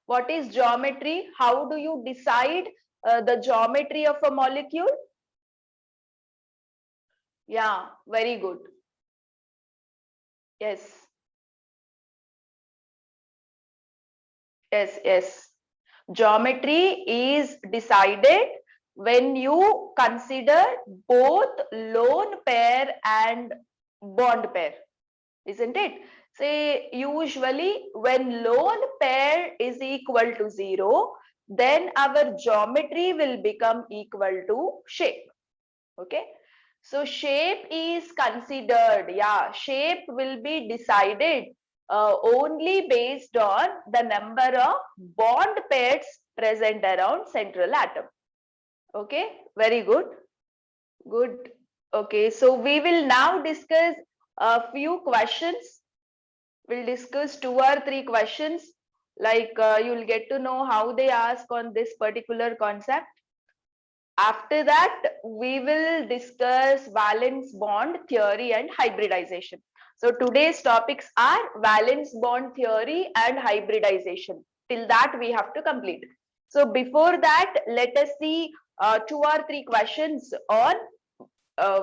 What is geometry? How do you decide the geometry of a molecule? Yeah, very good. Yes, yes. Geometry is decided when you consider both lone pair and bond pair, isn't it? Say usually when lone pair is equal to 0, then our geometry will become equal to shape. Okay, so shape is considered, yeah, shape will be decided only based on the number of bond pairs present around central atom. Okay, very good. Okay, so we will now discuss a few questions. We'll discuss 2 or 3 questions, like you'll get to know how they ask on this particular concept. After that, we will discuss valence bond theory and hybridization. So today's topics are valence bond theory and hybridization. Till that, we have to complete. So before that, let us see 2 or 3 questions on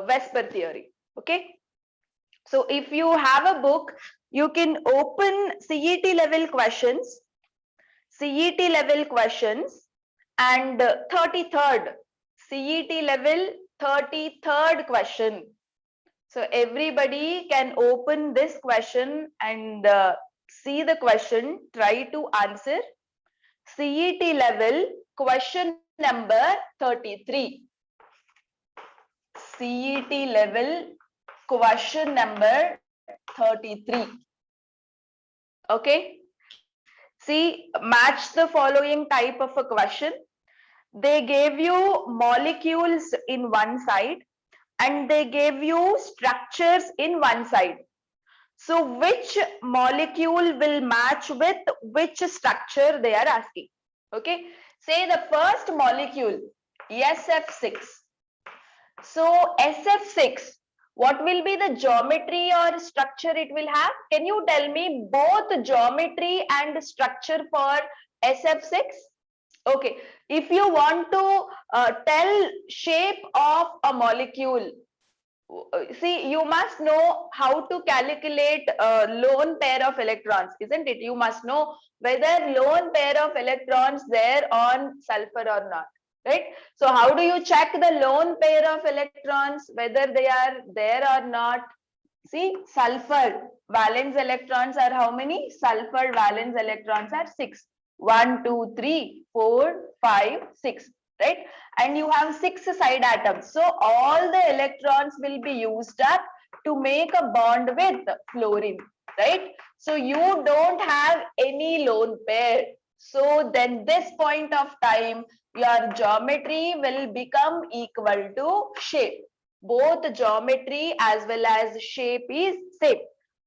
Vesper theory. Okay. So if you have a book, you can open CET level questions, and 33rd CET level 33rd question. So everybody can open this question and see the question, try to answer. CET level question number 33. CET level question number 33. Okay. See, match the following type of a question. They gave you molecules in one side and they gave you structures in one side. So which molecule will match with which structure they are asking? Okay, say the first molecule, SF6. So SF6, what will be the geometry or structure it will have? Can you tell me both geometry and structure for SF6? Okay, if you want to tell shape of a molecule, see, you must know how to calculate lone pair of electrons, isn't it? You must know whether lone pair of electrons there on sulfur or not, right? So how do you check the lone pair of electrons, whether they are there or not? See, sulfur valence electrons are how many? Sulfur valence electrons are 6. 1, 2, 3, 4, 5, 6, right? And you have 6 side atoms. So all the electrons will be used up to make a bond with fluorine, right? So you don't have any lone pair. So then this point of time, your geometry will become equal to shape. Both geometry as well as shape is same.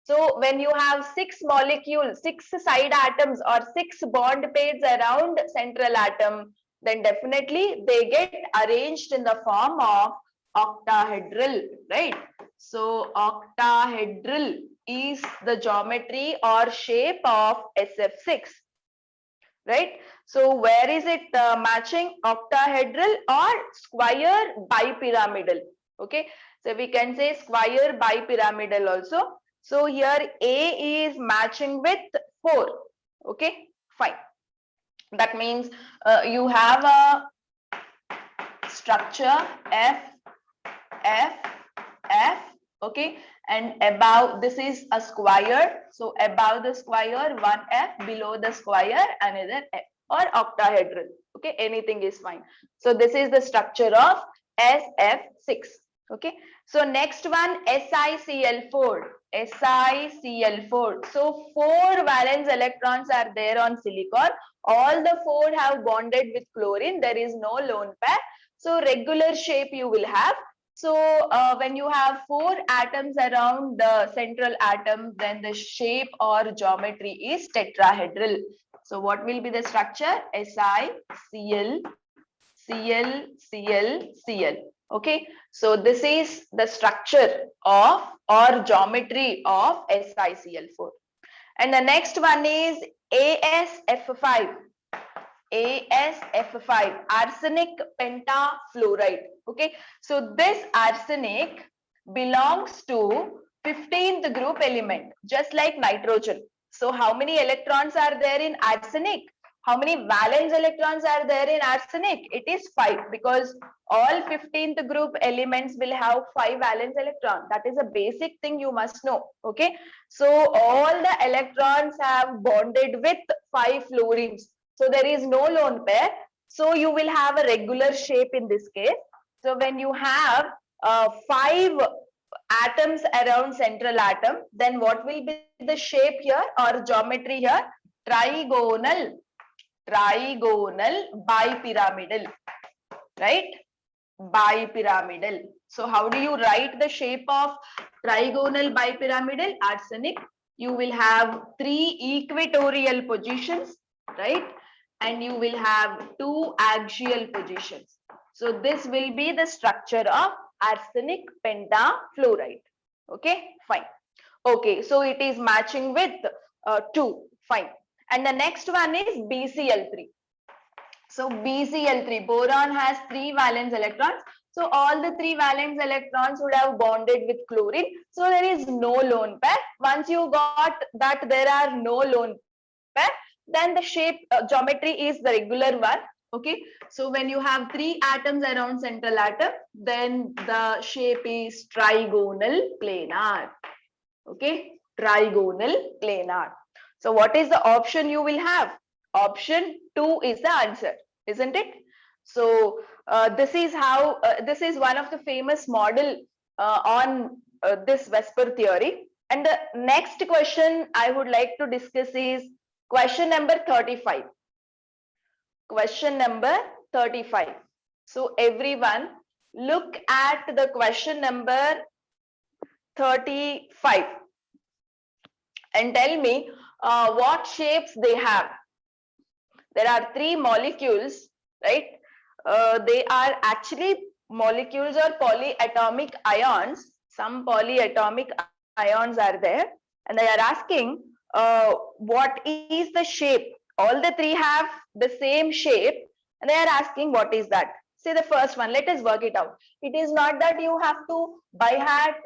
So when you have 6 molecules, 6 side atoms or 6 bond pairs around central atom, then definitely they get arranged in the form of octahedral, right? So octahedral is the geometry or shape of SF6, right? So where is it matching? Octahedral or square bipyramidal? Okay, so we can say square bipyramidal also. So here A is matching with 4. Okay, fine. That means you have a structure F, okay, and above this is a square. So above the square, 1F, below the square, another F, or octahedral. Okay, anything is fine. So this is the structure of SF6. Okay, so next one, SiCl4. SiCl4. So 4 valence electrons are there on silicon. All the 4 have bonded with chlorine. There is no lone pair. So regular shape you will have. So when you have 4 atoms around the central atom, then the shape or geometry is tetrahedral. So what will be the structure? SiCl, Cl, Cl, Cl. Okay, so this is the structure of or geometry of SiCl4. And the next one is AsF5. AsF5, arsenic pentafluoride. Okay, so this arsenic belongs to 15th group element, just like nitrogen. So how many electrons are there in arsenic? How many valence electrons are there in arsenic? It is 5, because all 15th group elements will have 5 valence electrons. That is a basic thing you must know. Okay, so all the electrons have bonded with 5 fluorines. So there is no lone pair. So you will have a regular shape in this case. So when you have 5 atoms around central atom, then what will be the shape here or geometry here? Trigonal bipyramidal, right? Bipyramidal. So how do you write the shape of trigonal bipyramidal? Arsenic, you will have 3 equatorial positions, right? And you will have 2 axial positions. So this will be the structure of arsenic pentafluoride. Okay, fine. Okay, so it is matching with 2. Fine. And the next one is BCl3. So BCl3, boron has 3 valence electrons. So all the 3 valence electrons would have bonded with chlorine. So there is no lone pair. Once you got that there are no lone pair, then the shape geometry is the regular one. Okay, so when you have 3 atoms around central atom, then the shape is trigonal planar. Okay, trigonal planar. So what is the option you will have? Option 2 is the answer, isn't it? So this is how this is one of the famous model on this VSEPR theory. And the next question I would like to discuss is question number 35. Question number 35. So everyone look at the question number 35 and tell me what shapes they have. There are 3 molecules, right? They are actually molecules or polyatomic ions. Some polyatomic ions are there, and they are asking what is the shape. All the 3 have the same shape, and they are asking what is that. Say the first one. Let us work it out. It is not that you have to by heart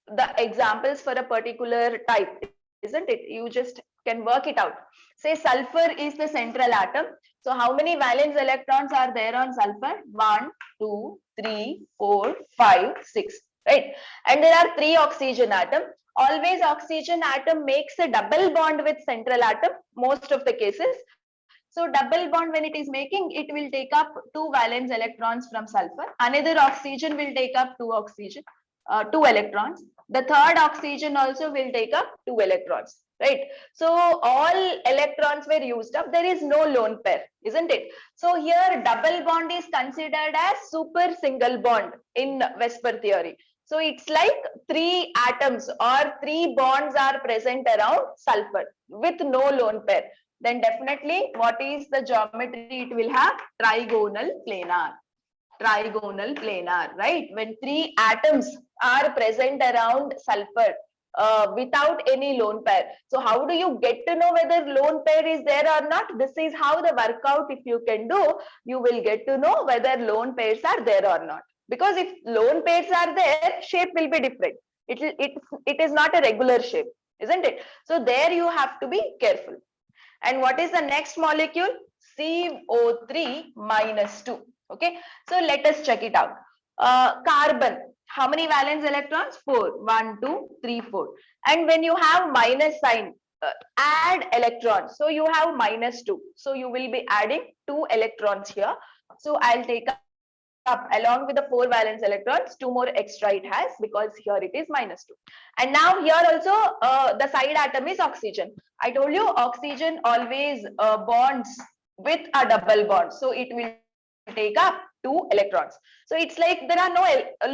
the examples for a particular type, isn't it? You just can work it out. Say sulfur is the central atom. So how many valence electrons are there on sulfur? 1, 2, 3, 4, 5, 6, right? And there are 3 oxygen atoms. Always oxygen atom makes a double bond with central atom, most of the cases. So double bond when it is making, it will take up 2 valence electrons from sulfur. Another oxygen will take up 2 oxygen, 2 electrons. The third oxygen also will take up 2 electrons, right? So all electrons were used up. There is no lone pair, isn't it? So here double bond is considered as super single bond in VSEPR theory. So it's like 3 atoms or 3 bonds are present around sulfur with no lone pair. Then definitely what is the geometry it will have? Trigonal planar. Trigonal planar, right? When 3 atoms are present around sulfur without any lone pair. So how do you get to know whether lone pair is there or not? This is how the workout, if you can do, you will get to know whether lone pairs are there or not. Because if lone pairs are there, shape will be different. It is not a regular shape, isn't it? So there you have to be careful. And what is the next molecule? CO3 minus 2. Okay, so let us check it out. Carbon, how many valence electrons? 4. 1, 2, 3, 4. And when you have minus sign, add electrons. So you have minus 2. So you will be adding 2 electrons here. So I'll take up along with the 4 valence electrons, 2 more extra it has, because here it is minus 2. And now here also the side atom is oxygen. I told you oxygen always bonds with a double bond, so it will take up 2 electrons. So it's like there are no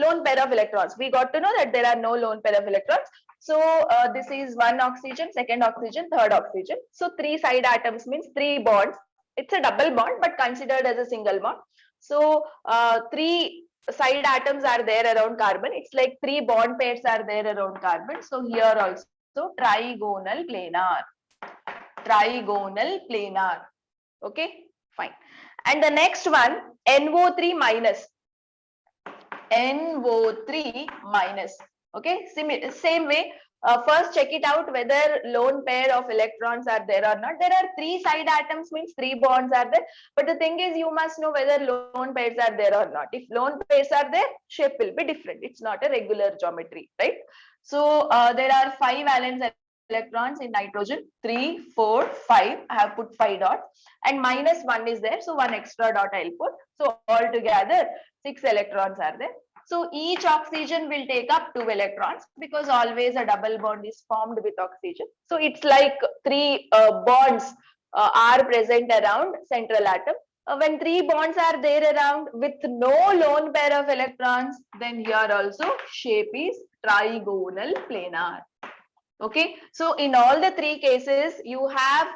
lone pair of electrons. We got to know that there are no lone pair of electrons. So this is 1 oxygen, 2nd oxygen, 3rd oxygen. So 3 side atoms means 3 bonds. It's a double bond but considered as a single bond. So 3 side atoms are there around carbon. It's like 3 bond pairs are there around carbon. So here also So trigonal planar. Trigonal planar. Okay, fine. And the next one, NO3 minus. NO3 minus. Okay, same way. First check it out whether lone pair of electrons are there or not. There are 3 side atoms, means 3 bonds are there. But the thing is, you must know whether lone pairs are there or not. If lone pairs are there, shape will be different. It's not a regular geometry, right? So there are 5 valence electrons in nitrogen, 3, 4, 5. I have put 5 dots, and minus 1 is there, so 1 extra dot I'll put. So altogether 6 electrons are there. So each oxygen will take up 2 electrons, because always a double bond is formed with oxygen. So it's like 3 bonds are present around central atom. When 3 bonds are there around with no lone pair of electrons, then here also shape is trigonal planar. Okay, so in all the 3 cases, you have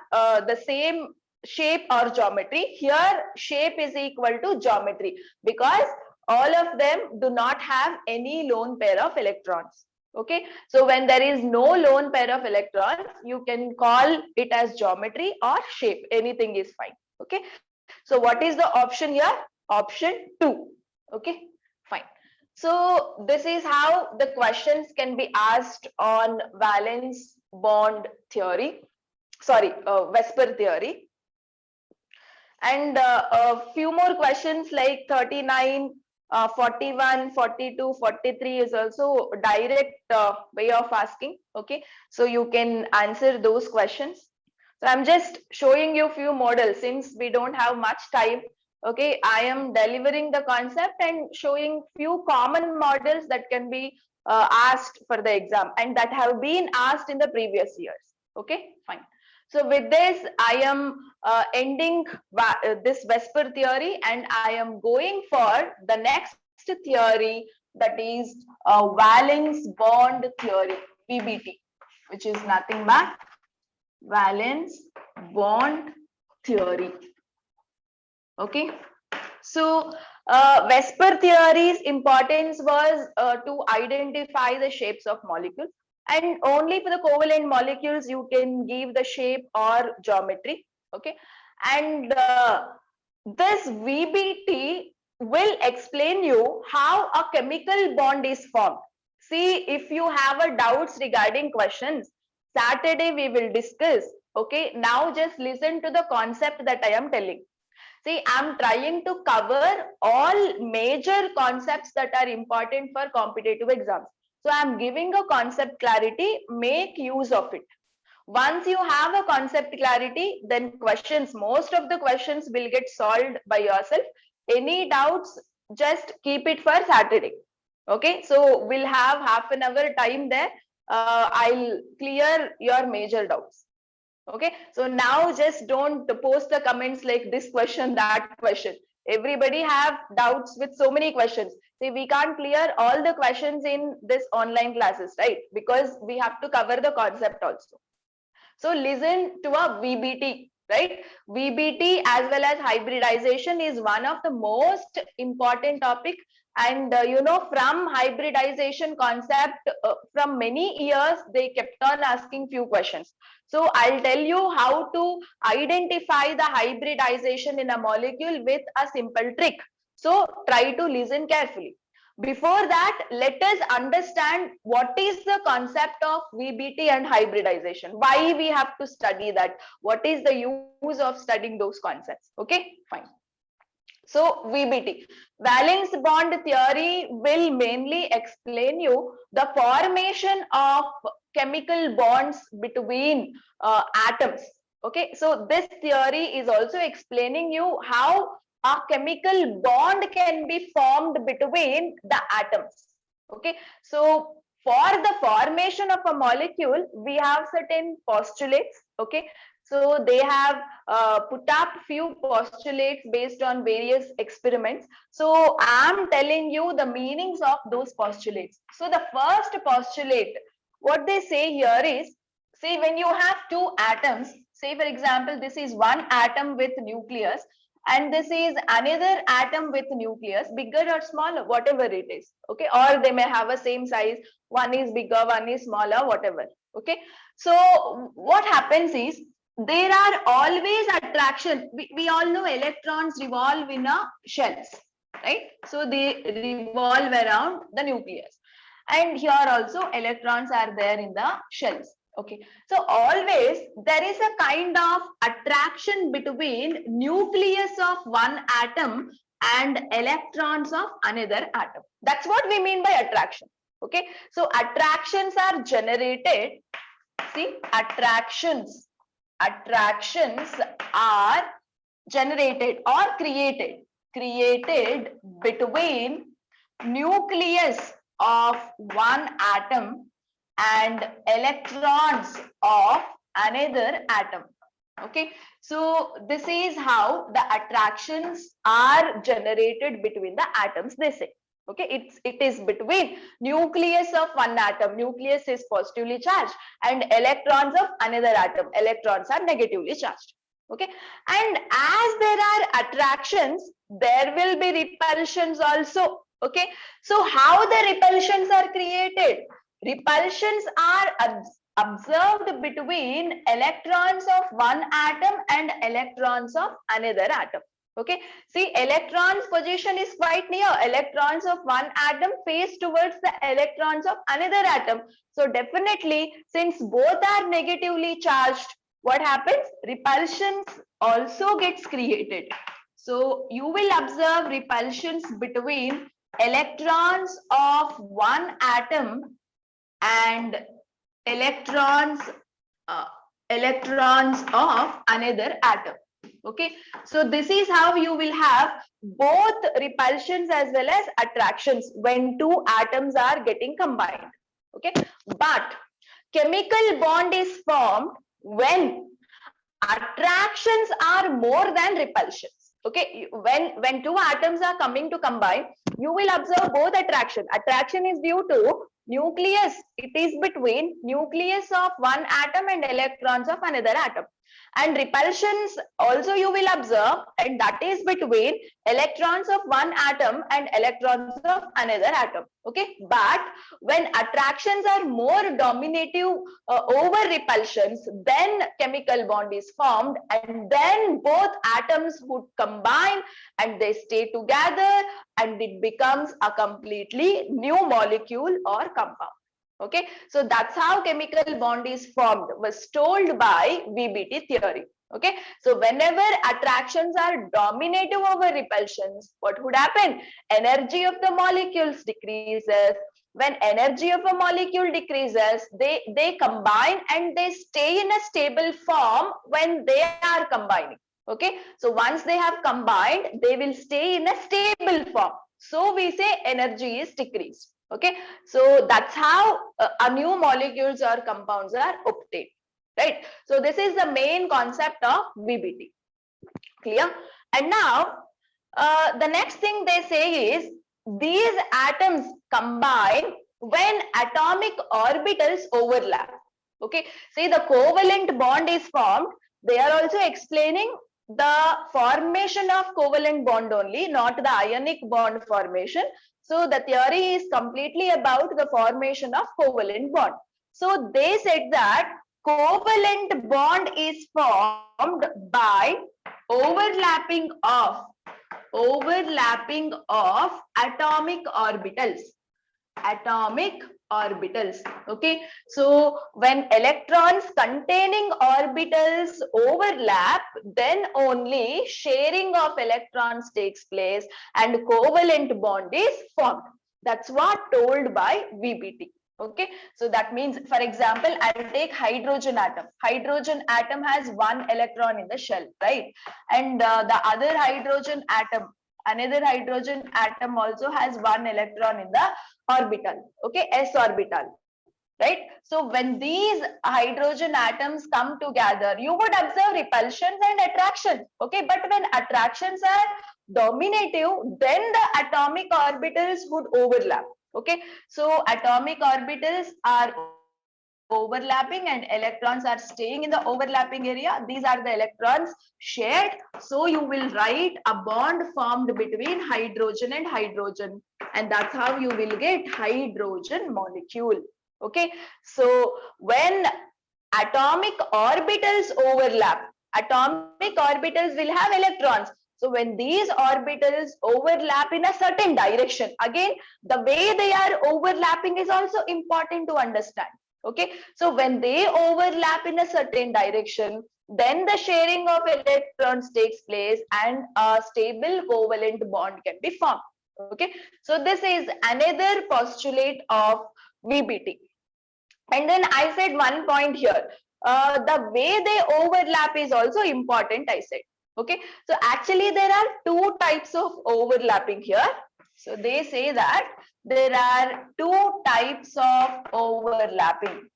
the same shape or geometry. Here shape is equal to geometry, because all of them do not have any lone pair of electrons. Okay, so when there is no lone pair of electrons, you can call it as geometry or shape. Anything is fine. Okay, so what is the option here? Option 2. Okay, fine. So this is how the questions can be asked on valence bond theory. Sorry, VSEPR theory. And a few more questions like 39, 41, 42, 43 is also direct way of asking. Okay, so you can answer those questions. So I'm just showing you few models since we don't have much time. Okay, I am delivering the concept and showing few common models that can be asked for the exam and that have been asked in the previous years. Okay, fine. So with this, I am ending this VSEPR theory, and I am going for the next theory, that is valence bond theory, VBT, which is nothing but valence bond theory. Okay, so VSEPR theory's importance was to identify the shapes of molecules, and only for the covalent molecules you can give the shape or geometry. Okay, and this VBT will explain you how a chemical bond is formed. See, if you have a doubts regarding questions, Saturday we will discuss. Okay, now just listen to the concept that I am telling. See, I'm trying to cover all major concepts that are important for competitive exams. So I'm giving a concept clarity, make use of it. Once you have a concept clarity, then questions, most of the questions will get solved by yourself. Any doubts, just keep it for Saturday. Okay, so we'll have half an hour time there. I'll clear your major doubts. Okay, so now just don't post the comments like this question, that question. Everybody have doubts with so many questions. See, we can't clear all the questions in this online classes, right? Because we have to cover the concept also. So listen to a VBT, right? VBT as well as hybridization is one of the most important topic. And you know, from hybridization concept, from many years, they kept on asking few questions. So I'll tell you how to identify the hybridization in a molecule with a simple trick. So try to listen carefully. Before that, let us understand what is the concept of VBT and hybridization. Why we have to study that? What is the use of studying those concepts? Okay, fine. So VBT, valence bond theory, will mainly explain you the formation of chemical bonds between atoms. Okay, so this theory is also explaining you how a chemical bond can be formed between the atoms. Okay, so for the formation of a molecule, we have certain postulates. Okay, so they have put up few postulates based on various experiments. So I'm telling you the meanings of those postulates. So the first postulate, what they say here is, see, when you have two atoms, say for example, this is one atom with nucleus, and this is another atom with nucleus, bigger or smaller, whatever it is. Okay, or they may have a same size, one is bigger, one is smaller, whatever. Okay, so what happens is there are always attraction. We all know electrons revolve in a shells, right? So they revolve around the nucleus, and here also electrons are there in the shells. Okay, so always there is a kind of attraction between nucleus of one atom and electrons of another atom. That's what we mean by attraction. Okay, so attractions are generated. See, attractions are generated or created between nucleus of one atom and electrons of another atom. Okay, so this is how the attractions are generated between the atoms, they say. Okay, it is between nucleus of one atom, nucleus is positively charged, and electrons of another atom, electrons are negatively charged. Okay, and as there are attractions, there will be repulsions also. Okay, so how the repulsions are created? Repulsions are observed between electrons of one atom and electrons of another atom. Okay, see, electrons position is quite near. Electrons of one atom face towards the electrons of another atom. So definitely, since both are negatively charged, what happens? Repulsions also gets created. So you will observe repulsions between electrons of one atom and electrons electrons of another atom. Okay, so this is how you will have both repulsions as well as attractions when two atoms are getting combined. Okay, but chemical bond is formed when attractions are more than repulsions. Okay, when two atoms are coming to combine, you will observe both attraction. Attraction is due to nucleus. It is between nucleus of one atom and electrons of another atom. And repulsions also you will observe, and that is between electrons of one atom and electrons of another atom. Okay, but when attractions are more dominative over repulsions, then chemical bond is formed, and then both atoms would combine and they stay together, and it becomes a completely new molecule or compound. Okay, so that's how chemical bond is formed, was told by VBT theory. Okay, so whenever attractions are dominative over repulsions, what would happen? Energy of the molecules decreases. When energy of a molecule decreases, they combine and they stay in a stable form when they are combining. Okay, so once they have combined, they will stay in a stable form. So we say energy is decreased. Okay, so that's how a new molecules or compounds are obtained, right? So this is the main concept of VBT. Clear? And now the next thing they say is these atoms combine when atomic orbitals overlap. Okay, see, the covalent bond is formed. They are also explaining the formation of covalent bond only, not the ionic bond formation. So the theory is completely about the formation of covalent bond. So they said that covalent bond is formed by overlapping of atomic orbitals. Okay, so when electrons containing orbitals overlap, then only sharing of electrons takes place and covalent bond is formed. That's what told by VBT. Okay, so that means, for example, I'll take hydrogen atom. Hydrogen atom has one electron in the shell, right? And the other hydrogen atom, another hydrogen atom also has one electron in the orbital. Okay, s orbital, right? So when these hydrogen atoms come together, you would observe repulsions and attractions. Okay, but when attractions are dominative, then the atomic orbitals would overlap. Okay, so atomic orbitals are overlapping and electrons are staying in the overlapping area. These are the electrons shared. So you will write a bond formed between hydrogen and hydrogen, and that's how you will get hydrogen molecule. Okay, so when atomic orbitals overlap, atomic orbitals will have electrons. So when these orbitals overlap in a certain direction, again, the way they are overlapping is also important to understand. Okay, so when they overlap in a certain direction, then the sharing of electrons takes place and a stable covalent bond can be formed. Okay, so this is another postulate of VBT. And then I said one point here, the way they overlap is also important, I said. Okay, so actually there are two types of overlapping here. So they say that there are two types of overlapping.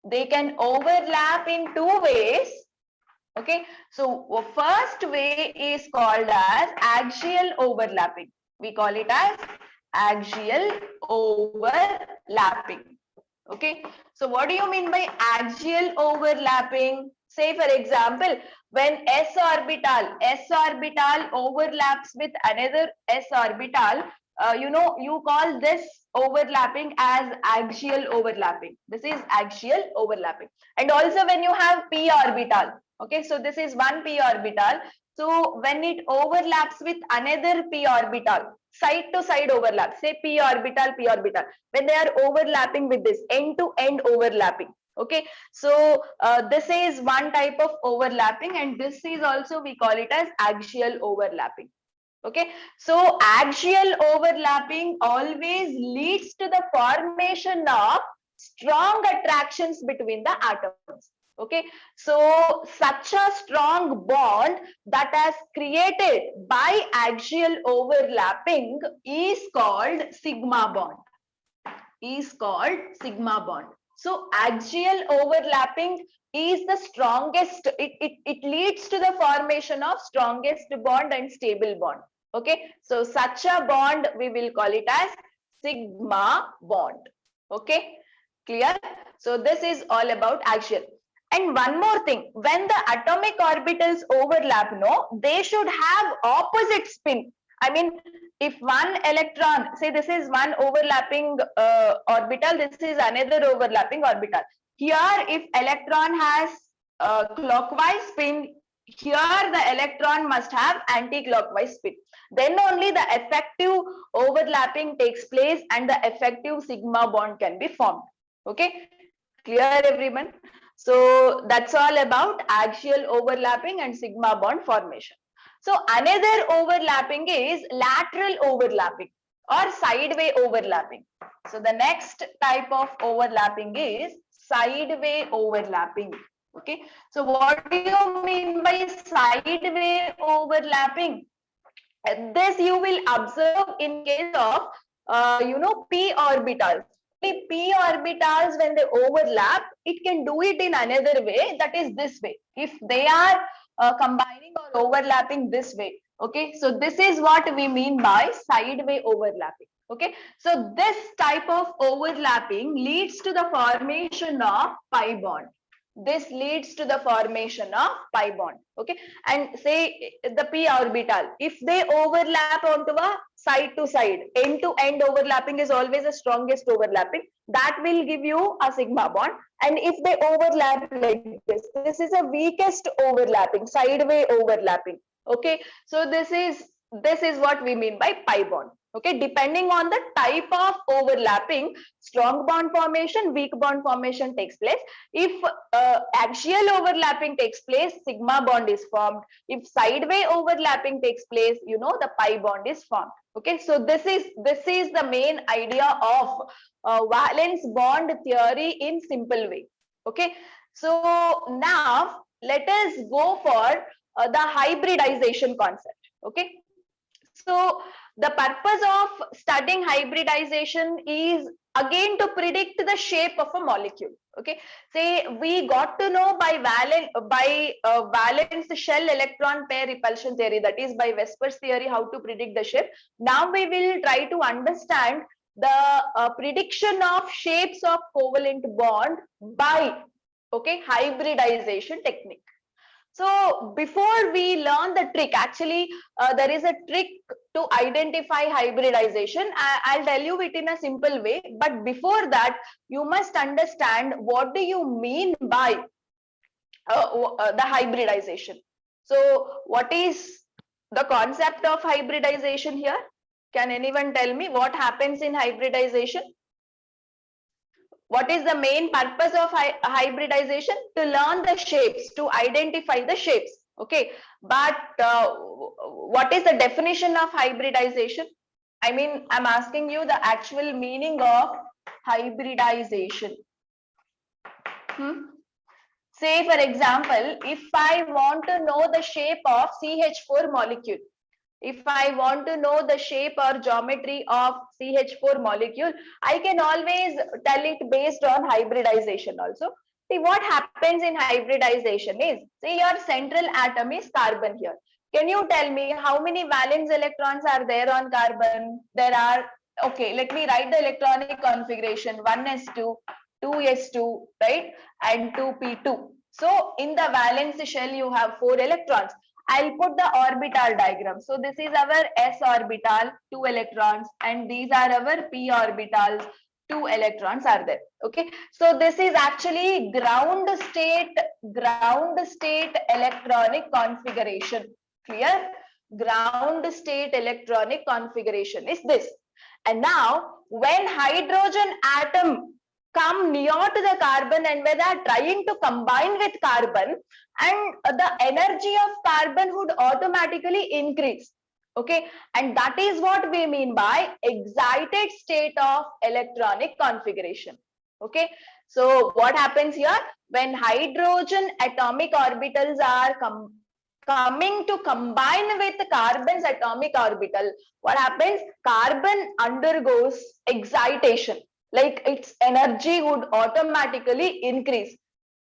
They can overlap in two ways. Okay, so first way is called as axial overlapping. We call it as axial overlapping. Okay, so what do you mean by axial overlapping? Say for example, when s orbital overlaps with another s orbital, you call this overlapping as axial overlapping. This is axial overlapping. And also when you have p orbital, okay, so this is one p orbital. So when it overlaps with another p orbital, side to side overlap, say p orbital, when they are overlapping with this end to end overlapping. Okay, so this is one type of overlapping, and this is also, we call it as axial overlapping. Okay, so axial overlapping always leads to the formation of strong attractions between the atoms. Okay, so such a strong bond that has created by axial overlapping is called sigma bond. So axial overlapping is the strongest, it leads to the formation of strongest bond and stable bond. Okay, so such a bond we will call it as sigma bond. Okay, clear? So this is all about axial. And one more thing, when the atomic orbitals overlap, no, they should have opposite spin. I mean, if one electron, say this is one overlapping orbital, this is another overlapping orbital. Here, if electron has clockwise spin, here the electron must have anti-clockwise spin. Then only the effective overlapping takes place and the effective sigma bond can be formed. Okay, clear everyone? So that's all about axial overlapping and sigma bond formation. So another overlapping is lateral overlapping or sideway overlapping. So the next type of overlapping is sideway overlapping. Okay, so what do you mean by sideway overlapping? This you will observe in case of p orbitals. P orbitals, when they overlap, it can do it in another way, that is this way. If they are combining or overlapping this way, okay, so this is what we mean by sideway overlapping. Okay, so this type of overlapping leads to the formation of pi bond. This leads to the formation of pi bond. Okay, and say the p orbital, if they overlap onto a side to side, end to end overlapping is always the strongest overlapping, that will give you a sigma bond. And if they overlap like this is a weakest overlapping, sideway overlapping. Okay, so this is what we mean by pi bond. Okay, depending on the type of overlapping, strong bond formation, weak bond formation takes place. If axial overlapping takes place, sigma bond is formed. If sideway overlapping takes place, the pi bond is formed. Okay, so this is the main idea of valence bond theory in simple way. Okay, so now let us go for the hybridization concept. Okay, so the purpose of studying hybridization is again to predict the shape of a molecule. Okay, say we got to know by valence shell electron pair repulsion theory, that is by Vespers theory, how to predict the shape. Now we will try to understand the prediction of shapes of covalent bond by hybridization technique. So before we learn the trick, actually there is a trick to identify hybridization. I'll tell you it in a simple way, but before that, you must understand what do you mean by the hybridization. So what is the concept of hybridization here? Can anyone tell me what happens in hybridization? What is the main purpose of hybridization? To learn the shapes, to identify the shapes. Okay, but what is the definition of hybridization? I mean, I'm asking you the actual meaning of hybridization. Say, for example, if I want to know the shape of CH4 molecule, if I want to know the shape or geometry of CH4 molecule, I can always tell it based on hybridization also. See, what happens in hybridization is, see, your central atom is carbon here. Can you tell me how many valence electrons are there on carbon? There are, okay, let me write the electronic configuration, 1s2, 2s2, right, and 2p2. So in the valence shell, you have 4 electrons. I'll put the orbital diagram. So this is our s orbital, 2 electrons, and these are our p orbitals, 2 electrons are there. Okay, so this is actually ground state electronic configuration. Clear? Ground state electronic configuration is this. And now when hydrogen atom come near to the carbon and when they are trying to combine with carbon, and the energy of carbon would automatically increase. Okay, and that is what we mean by excited state of electronic configuration. Okay, so what happens here? When hydrogen atomic orbitals are coming to combine with carbon's atomic orbital, what happens? Carbon undergoes excitation, like its energy would automatically increase.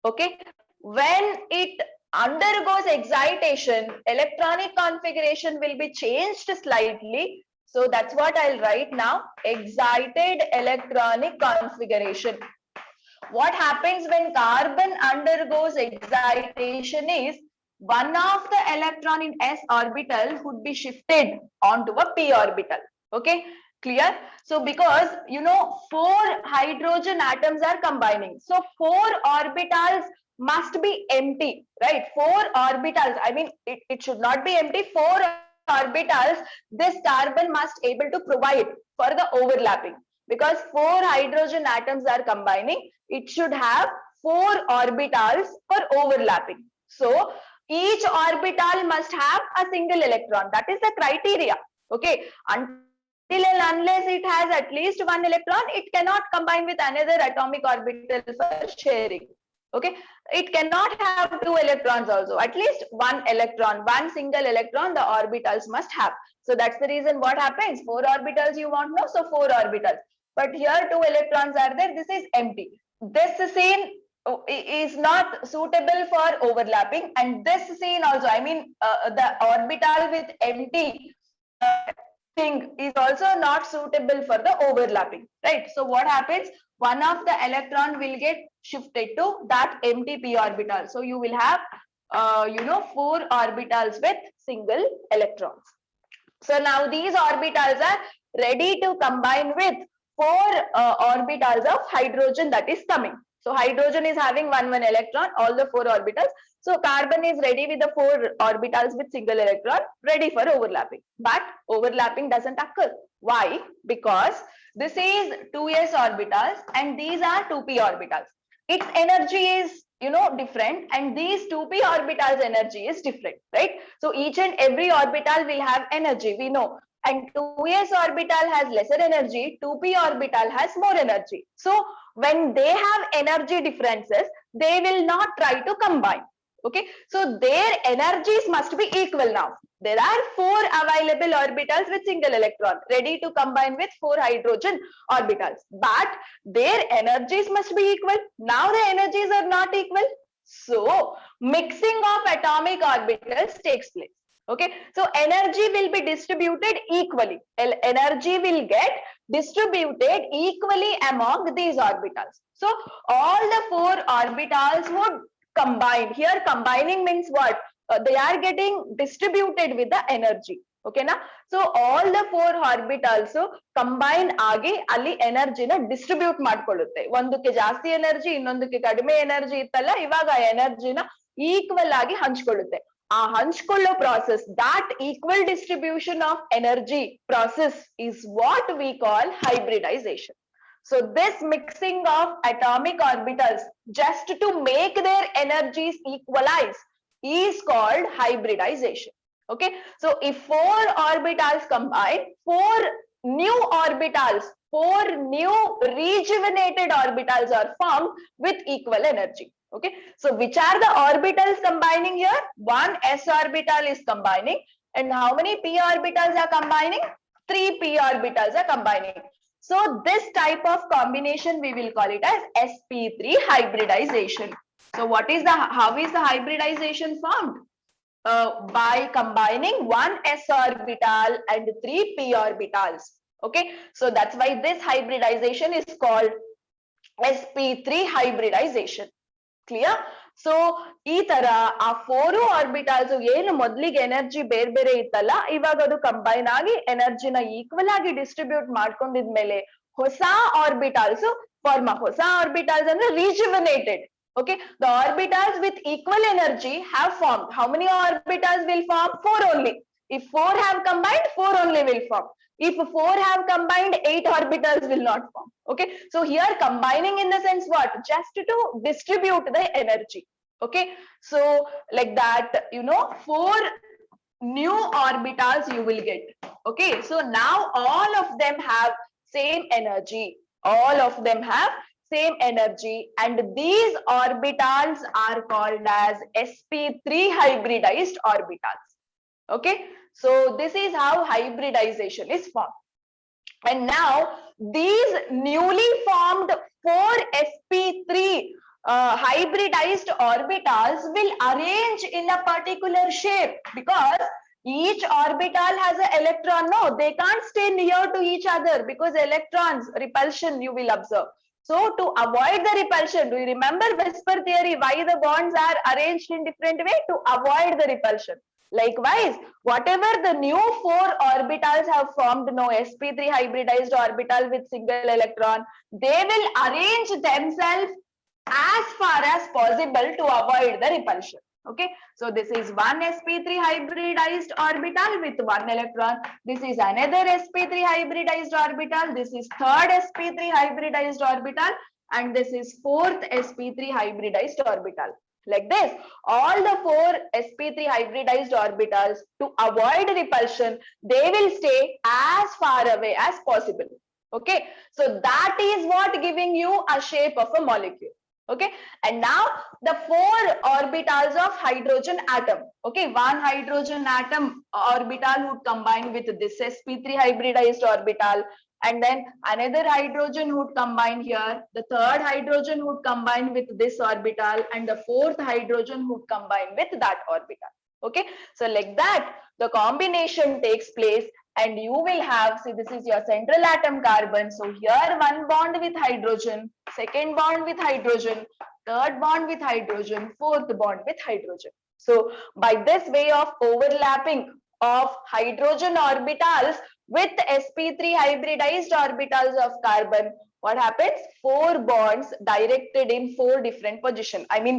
Okay, when it undergoes excitation, electronic configuration will be changed slightly. So that's what I'll write now, excited electronic configuration. What happens when carbon undergoes excitation is one of the electron in s orbital would be shifted onto a p orbital. Okay, clear? So because you know 4 hydrogen atoms are combining, so 4 orbitals must be empty, right? 4 orbitals, I mean it should not be empty. 4 orbitals this carbon must able to provide for the overlapping, because 4 hydrogen atoms are combining, it should have 4 orbitals for overlapping. So each orbital must have a single electron. That is the criteria. Okay, until and unless it has at least 1 electron, it cannot combine with another atomic orbital for sharing. Okay, it cannot have 2 electrons also. At least 1 electron, 1 single electron the orbitals must have. So that's the reason what happens. 4 orbitals you want now, so 4 orbitals. But here 2 electrons are there, this is empty. This scene is not suitable for overlapping, and this scene also, I mean the orbital with empty thing is also not suitable for the overlapping, right? So what happens? One of the electron will get shifted to that empty p orbital. So you will have 4 orbitals with single electrons. So now these orbitals are ready to combine with 4 orbitals of hydrogen that is coming. So hydrogen is having 1 electron, all the 4 orbitals. So carbon is ready with the 4 orbitals with single electron, ready for overlapping. But overlapping doesn't occur. Why? Because this is 2s orbitals and these are 2p orbitals. Its energy is different, and these 2p orbitals energy is different, right? So each and every orbital will have energy, we know, and 2s orbital has lesser energy, 2p orbital has more energy. So when they have energy differences, they will not try to combine. Okay, so their energies must be equal. Now there are 4 available orbitals with single electron ready to combine with 4 hydrogen orbitals, but their energies must be equal. Now the energies are not equal, so mixing of atomic orbitals takes place. Okay, so energy will be distributed equally. Energy will get distributed equally among these orbitals. So all the 4 orbitals would combine. Here combining means what? They are getting distributed with the energy. Okay na? So all the 4 orbitals combine ಆಗಿ ಅಲ್ಲಿ ಎನರ್ಜಿನ distribute ಮಾಡ್ಕೊಳ್ಳುತ್ತೆ. ಒಂದಕ್ಕೆ ಜಾಸ್ತಿ energy, ಇನ್ನೊಂದಕ್ಕೆ ಕಡಿಮೆ energy ಇತ್ತಲ್ಲ, ಇವಾಗ ಆ ಎನರ್ಜಿನ equal ಆಗಿ ಹಂಚ್ಕೊಳ್ಳುತ್ತೆ. ಆ ಹಂಚ್ಕೊಳ್ಳೋ process, that equal distribution of energy process is what we call hybridization. So this mixing of atomic orbitals just to make their energies equalize is called hybridization. Okay, so if 4 orbitals combine, 4 new orbitals, 4 new rejuvenated orbitals are formed with equal energy. Okay, so which are the orbitals combining here? One s orbital is combining, and how many p orbitals are combining? 3 p orbitals are combining. So this type of combination we will call it as sp3 hybridization. So what is the, how is the hybridization formed? By combining 1 s orbital and 3 p orbitals. Okay, so that's why this hybridization is called sp3 hybridization. Clear? So ಈ ತರ ಆ 4 ಆರ್ಬಿಟಾಲ್ಸ್ ಏನು ಮೊದಲಿಗೆ energy ಬೇರೆ ಬೇರೆ ಇತ್ತಲ್ಲ, ಇವಾಗ ಅದು ಕಂಬೈನ್ ಆಗಿ ಎನರ್ಜಿನ ಈಕ್ವಲ್ ಆಗಿ ಡಿಸ್ಟ್ರಿಬ್ಯೂಟ್ ಮಾಡ್ಕೊಂಡಿದ್ಮೇಲೆ ಹೊಸ ಆರ್ಬಿಟಾಲ್ಸ್ ಫಾರ್ಮ್. ಹೊಸ ಆರ್ಬಿಟಾಲ್ಸ್ ಅಂದ್ರೆ rejuvenated. Okay, the orbitals with equal energy have formed. How many orbitals will form? 4 only. If 4 have combined, 4 only will form. If 4 have combined, 8 orbitals will not form. Okay, so here combining in the sense what? Just to distribute the energy. Okay, so like that, you know, 4 new orbitals you will get. Okay, so now all of them have same energy. All of them have same energy, and these orbitals are called as sp3 hybridized orbitals. Okay, so this is how hybridization is formed. And now these newly formed 4 sp3 hybridized orbitals will arrange in a particular shape, because each orbital has an electron. No, they can't stay near to each other because electrons repulsion you will observe. So to avoid the repulsion, do you remember whisper theory, why the bonds are arranged in different way? To avoid the repulsion. Likewise, whatever the new 4 orbitals have formed, no, sp3 hybridized orbital with single electron, they will arrange themselves as far as possible to avoid the repulsion. Okay, so this is one sp3 hybridized orbital with 1 electron. This is another sp3 hybridized orbital. This is third sp3 hybridized orbital, and this is fourth sp3 hybridized orbital. Like this, all the 4 sp3 hybridized orbitals, to avoid repulsion, they will stay as far away as possible. Okay, so that is what giving you a shape of a molecule. Okay, and now the 4 orbitals of hydrogen atom. Okay, one hydrogen atom orbital would combine with this sp3 hybridized orbital, and then another hydrogen would combine here, the third hydrogen would combine with this orbital, and the fourth hydrogen would combine with that orbital. Okay, so like that the combination takes place, and you will have, see, this is your central atom carbon. So here one bond with hydrogen, second bond with hydrogen, third bond with hydrogen, fourth bond with hydrogen. So by this way of overlapping of hydrogen orbitals with sp3 hybridized orbitals of carbon, what happens? 4 bonds directed in 4 different positions. I mean,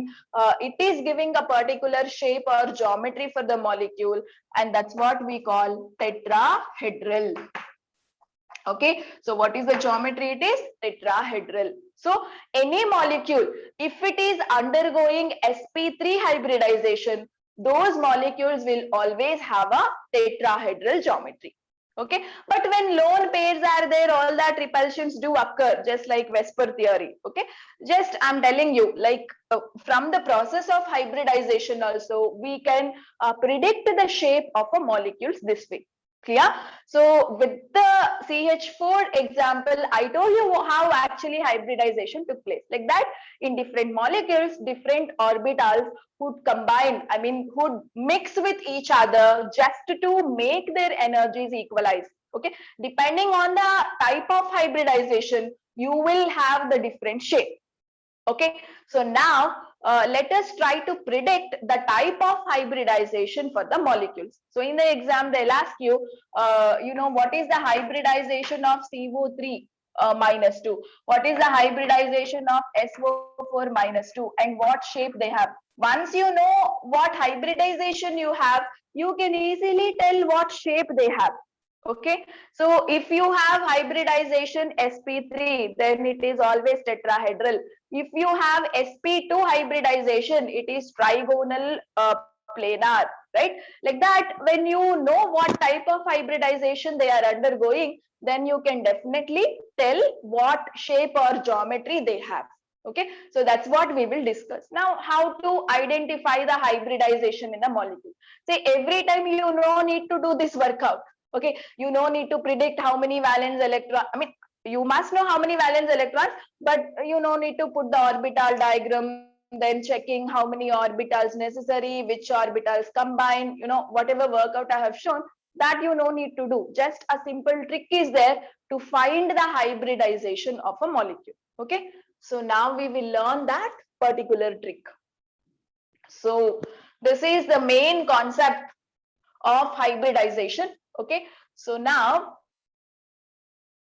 it is giving a particular shape or geometry for the molecule, and that's what we call tetrahedral. Okay, so what is the geometry? It is tetrahedral. So any molecule, if it is undergoing sp3 hybridization, those molecules will always have a tetrahedral geometry. Okay, but when lone pairs are there, all that repulsions do occur, just like Vesper theory. Okay, just I'm telling you, like from the process of hybridization also we can predict the shape of a molecules this way. Clear? So with the CH4 example, I told you how actually hybridization took place. Like that, in different molecules, different orbitals would combine, I mean, would mix with each other just to make their energies equalize. Okay, depending on the type of hybridization, you will have the different shape. Okay, so now let us try to predict the type of hybridization for the molecules. So in the exam, they'll ask you, what is the hybridization of CO3 minus 2? What is the hybridization of SO4 minus 2? And what shape they have? Once you know what hybridization you have, you can easily tell what shape they have. Okay, so if you have hybridization sp3, then it is always tetrahedral. If you have sp2 hybridization, it is trigonal planar, right? Like that, when you know what type of hybridization they are undergoing, then you can definitely tell what shape or geometry they have. Okay, so that's what we will discuss. Now, how to identify the hybridization in a molecule. Say every time you need to do this workout. Okay, you need to predict how many valence electron. I mean, you must know how many valence electrons, but you need to put the orbital diagram, then checking how many orbitals necessary, which orbitals combine, whatever workout I have shown, that need to do. Just a simple trick is there to find the hybridization of a molecule. Okay, so now we will learn that particular trick. So this is the main concept of hybridization. Okay, so now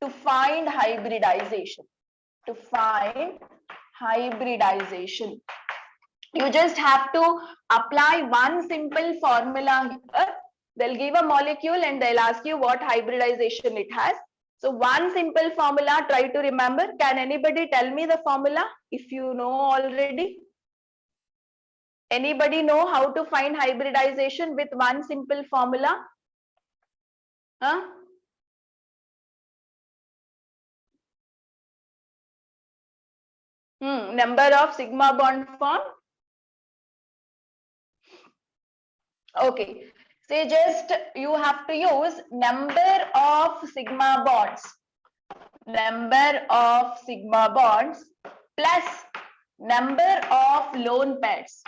to find hybridization, you just have to apply one simple formula here. They'll give a molecule and they'll ask you what hybridization it has. So one simple formula, try to remember. Can anybody tell me the formula if you know already? Anybody know how to find hybridization with one simple formula? Huh? Number of sigma bond form. Okay, say just you have to use number of sigma bonds plus number of lone pairs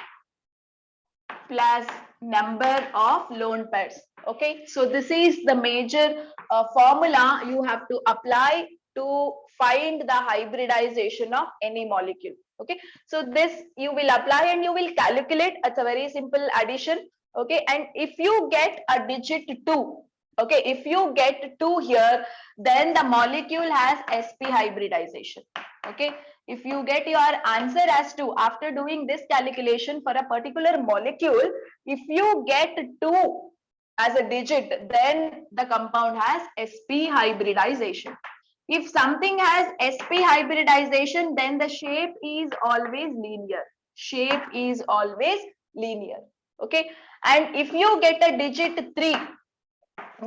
Okay, so this is the major formula you have to apply to find the hybridization of any molecule. Okay, so this you will apply and you will calculate. It's a very simple addition. Okay, and if you get a digit 2, okay, if you get 2 here, then the molecule has sp hybridization. Okay, if you get your answer as 2 after doing this calculation for a particular molecule, if you get 2 as a digit, then the compound has sp hybridization. If something has sp hybridization, then the shape is always linear. Okay, and if you get a digit 3,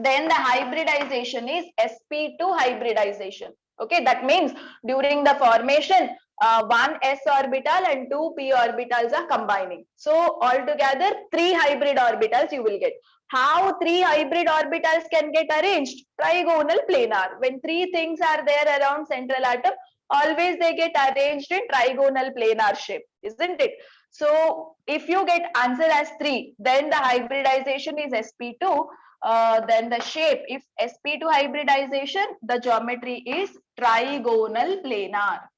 then the hybridization is sp2 hybridization. Okay, that means during the formation, one s orbital and 2 p orbitals are combining. So altogether 3 hybrid orbitals you will get. How 3 hybrid orbitals can get arranged? Trigonal planar. When 3 things are there around central atom, always they get arranged in trigonal planar shape, isn't it? So if you get answer as 3, then the hybridization is sp2. Then the shape, if sp2 hybridization, the geometry is trigonal planar.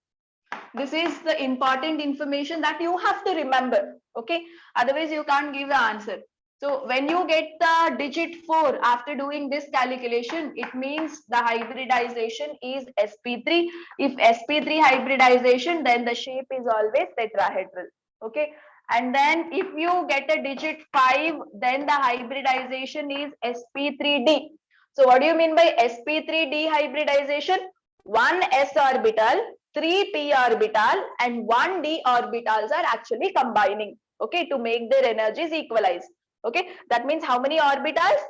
This is the important information that you have to remember. Okay, otherwise you can't give the answer. So when you get the digit 4 after doing this calculation, it means the hybridization is sp3. If sp3 hybridization, then the shape is always tetrahedral. Okay, and then if you get a digit 5, then the hybridization is sp3d. So what do you mean by sp3d hybridization? 1 s orbital, 3 p orbital and 1 d orbitals are actually combining, okay, to make their energies equalize. Okay, that means how many orbitals?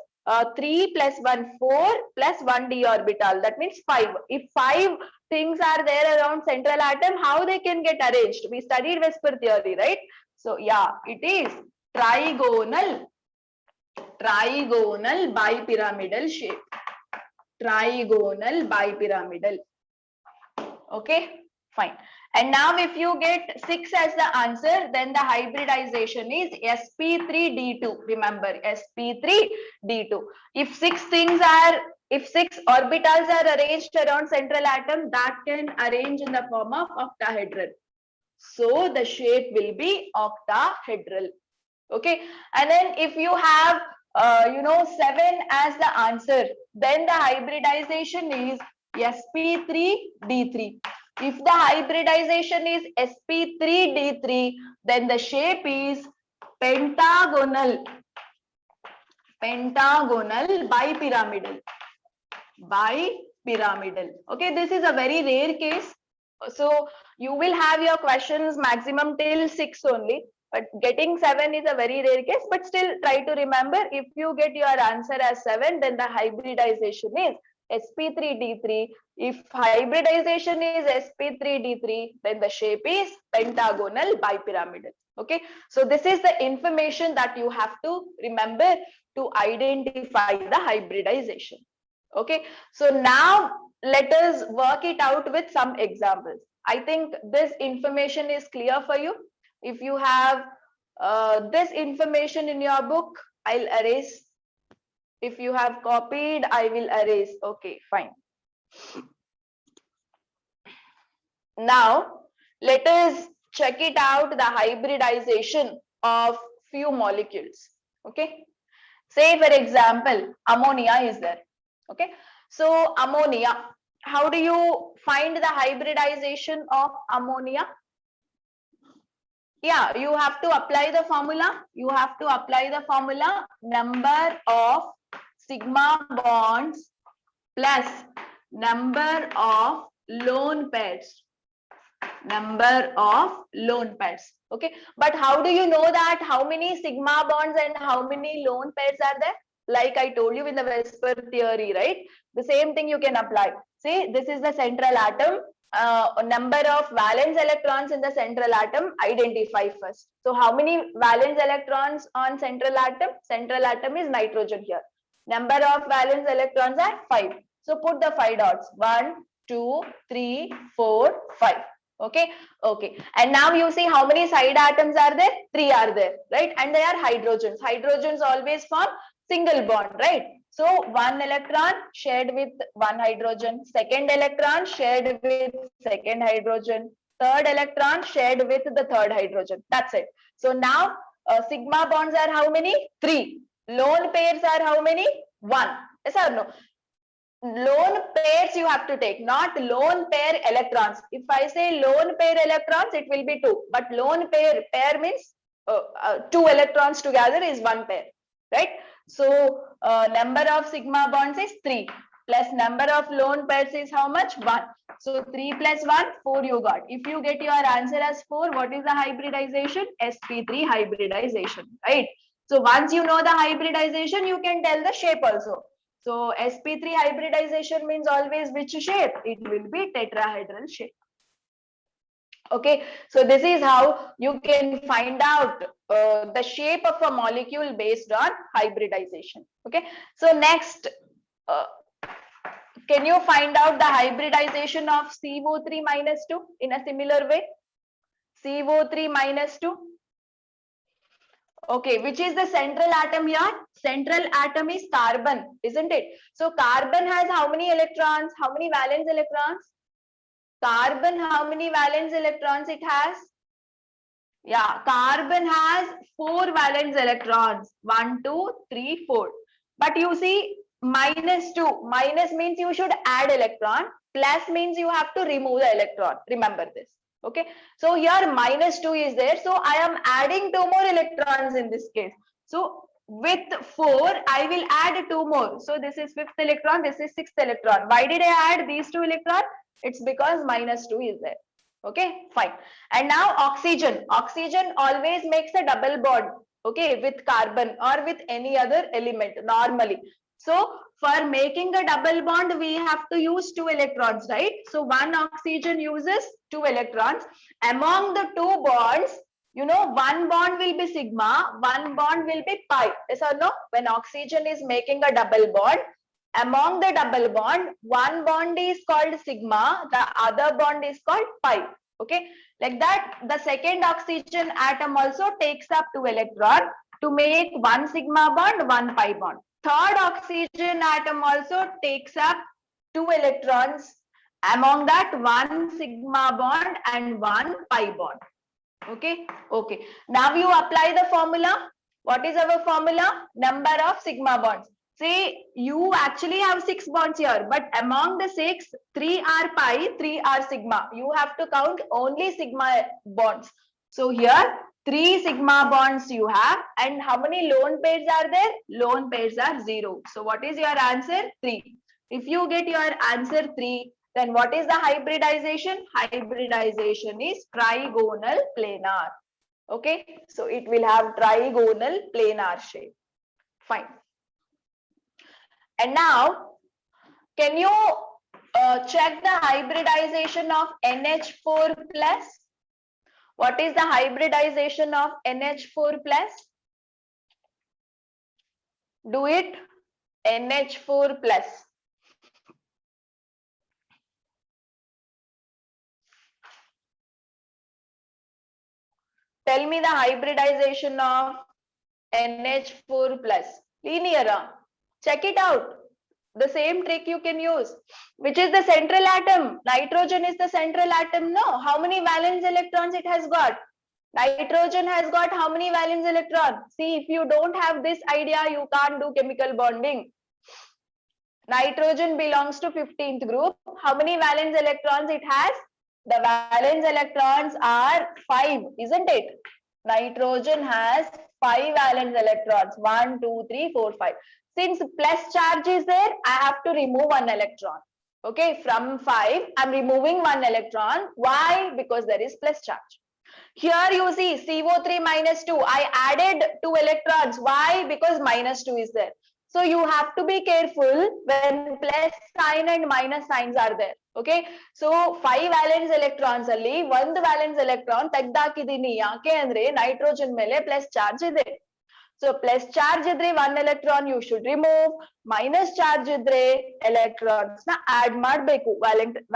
3 plus 1 4 plus 1 d orbital, that means 5. If 5 things are there around central atom, how they can get arranged? We studied VSEPR theory, right? So yeah, it is trigonal bipyramidal shape. Trigonal bipyramidal. Okay, fine. And now if you get 6 as the answer, then the hybridization is sp3d2. Remember, sp3d2. If 6 orbitals are arranged around central atom, that can arrange in the form of octahedral. So the shape will be octahedral. Okay, and then if you have 7 as the answer, then the hybridization is sp3d3. If the hybridization is sp3d3, then the shape is pentagonal bipyramidal. Okay, this is a very rare case. So you will have your questions maximum till 6 only, but getting 7 is a very rare case. But still try to remember, if you get your answer as 7, then the hybridization is sp3d3. If hybridization is sp3d3, then the shape is pentagonal bipyramidal. Okay, so this is the information that you have to remember to identify the hybridization. Okay, so now let us work it out with some examples. I think this information is clear for you. If you have this information in your book, I'll erase. If you have copied, I will erase. Okay, fine. Now let us check it out, the hybridization of few molecules. Okay, say for example, ammonia is there. Okay, so ammonia, how do you find the hybridization of ammonia? Yeah, you have to apply the formula. You have to apply the formula, number of sigma bonds plus number of lone pairs. Okay, but how do you know that how many sigma bonds and how many lone pairs are there? Like I told you in the VSEPR theory, right? The same thing you can apply. See, this is the central atom. Number of valence electrons in the central atom, identify first. So how many valence electrons on central atom? Central atom is nitrogen here. Number of valence electrons are 5. So put the 5 dots. 1, 2, 3, 4, 5. Okay, and now you see how many side atoms are there? 3 are there, right? And they are hydrogens always form single bond, right? So one electron shared with one hydrogen, second electron shared with second hydrogen, third electron shared with the third hydrogen. That's it. So now sigma bonds are how many? 3. Lone pairs are how many? 1. Yes or no? Lone pairs you have to take, not lone pair electrons. If I say lone pair electrons, it will be 2. But lone pair means 2 electrons together is 1 pair, right? So number of sigma bonds is 3 plus number of lone pairs is how much? 1. So 3 plus 1, 4 you got. If you get your answer as 4, what is the hybridization? sp3 hybridization, right? So once you know the hybridization, you can tell the shape also. So sp3 hybridization means always which shape? It will be tetrahedral shape. Okay, so this is how you can find out the shape of a molecule based on hybridization. Okay, so next, can you find out the hybridization of CO3 minus 2 in a similar way? CO3 minus 2. Okay, which is the central atom here? Central atom is carbon, isn't it? So carbon has how many electrons? How many valence electrons? Carbon, how many valence electrons it has? Yeah, carbon has 4 valence electrons. 1, 2, 3, 4. But you see, minus 2. Minus means you should add electron. Plus means you have to remove the electron. Remember this. Okay, so here minus 2 is there, so I am adding 2 more electrons in this case. So with 4 I will add 2 more, so this is 5th electron, this is 6th electron. Why did I add these 2 electrons? It's because minus 2 is there. Okay, fine. And now oxygen always makes a double bond, okay, with carbon or with any other element normally. So for making a double bond, we have to use 2 electrons, right? So one oxygen uses 2 electrons. Among the 2 bonds, you know, one bond will be sigma, one bond will be pi. Yes or no? When oxygen is making a double bond, among the double bond, one bond is called sigma, the other bond is called pi. Okay, like that, the second oxygen atom also takes up 2 electrons to make one sigma bond, one pi bond. Third oxygen atom also takes up 2 electrons, among that one sigma bond and one pi bond. Okay, okay. Now you apply the formula. What is our formula? Number of sigma bonds. See, you actually have 6 bonds here, but among the 6, 3 are pi, 3 are sigma. You have to count only sigma bonds. So here 3 sigma bonds you have, and how many lone pairs are there? Lone pairs are 0. So what is your answer? 3. If you get your answer 3, then what is the hybridization? Hybridization is trigonal planar. Okay, so it will have trigonal planar shape. Fine. And now, can you check the hybridization of NH4 plus? What is the hybridization of NH4 plus? Do it. NH4 plus. Tell me the hybridization of NH4 plus. Linear. Check it out. The same trick you can use. Which is the central atom? Nitrogen is the central atom. No. How many valence electrons it has got? Nitrogen has got how many valence electrons? See, if you don't have this idea, you can't do chemical bonding. Nitrogen belongs to 15th group. How many valence electrons it has? The valence electrons are 5, isn't it? Nitrogen has 5 valence electrons. 1, 2, 3, 4, 5. Since plus charge is there, I have to remove 1 electron. Okay, from 5, I'm removing 1 electron. Why? Because there is plus charge. Here you see CO3 minus 2. I added 2 electrons. Why? Because minus 2 is there. So you have to be careful when plus sign and minus signs are there. Okay. So 5 valence electrons alli 1 valence electron ತೆಗ್ದಾಕಿದೀನಿ ಯಾಕೆ ಅಂದ್ರೆ nitrogen ಮೇಲೆ plus charge ಇದೆ. So plus charge idre 1 electron you should remove, minus charge idre electrons na add ಮಾಡಬೇಕು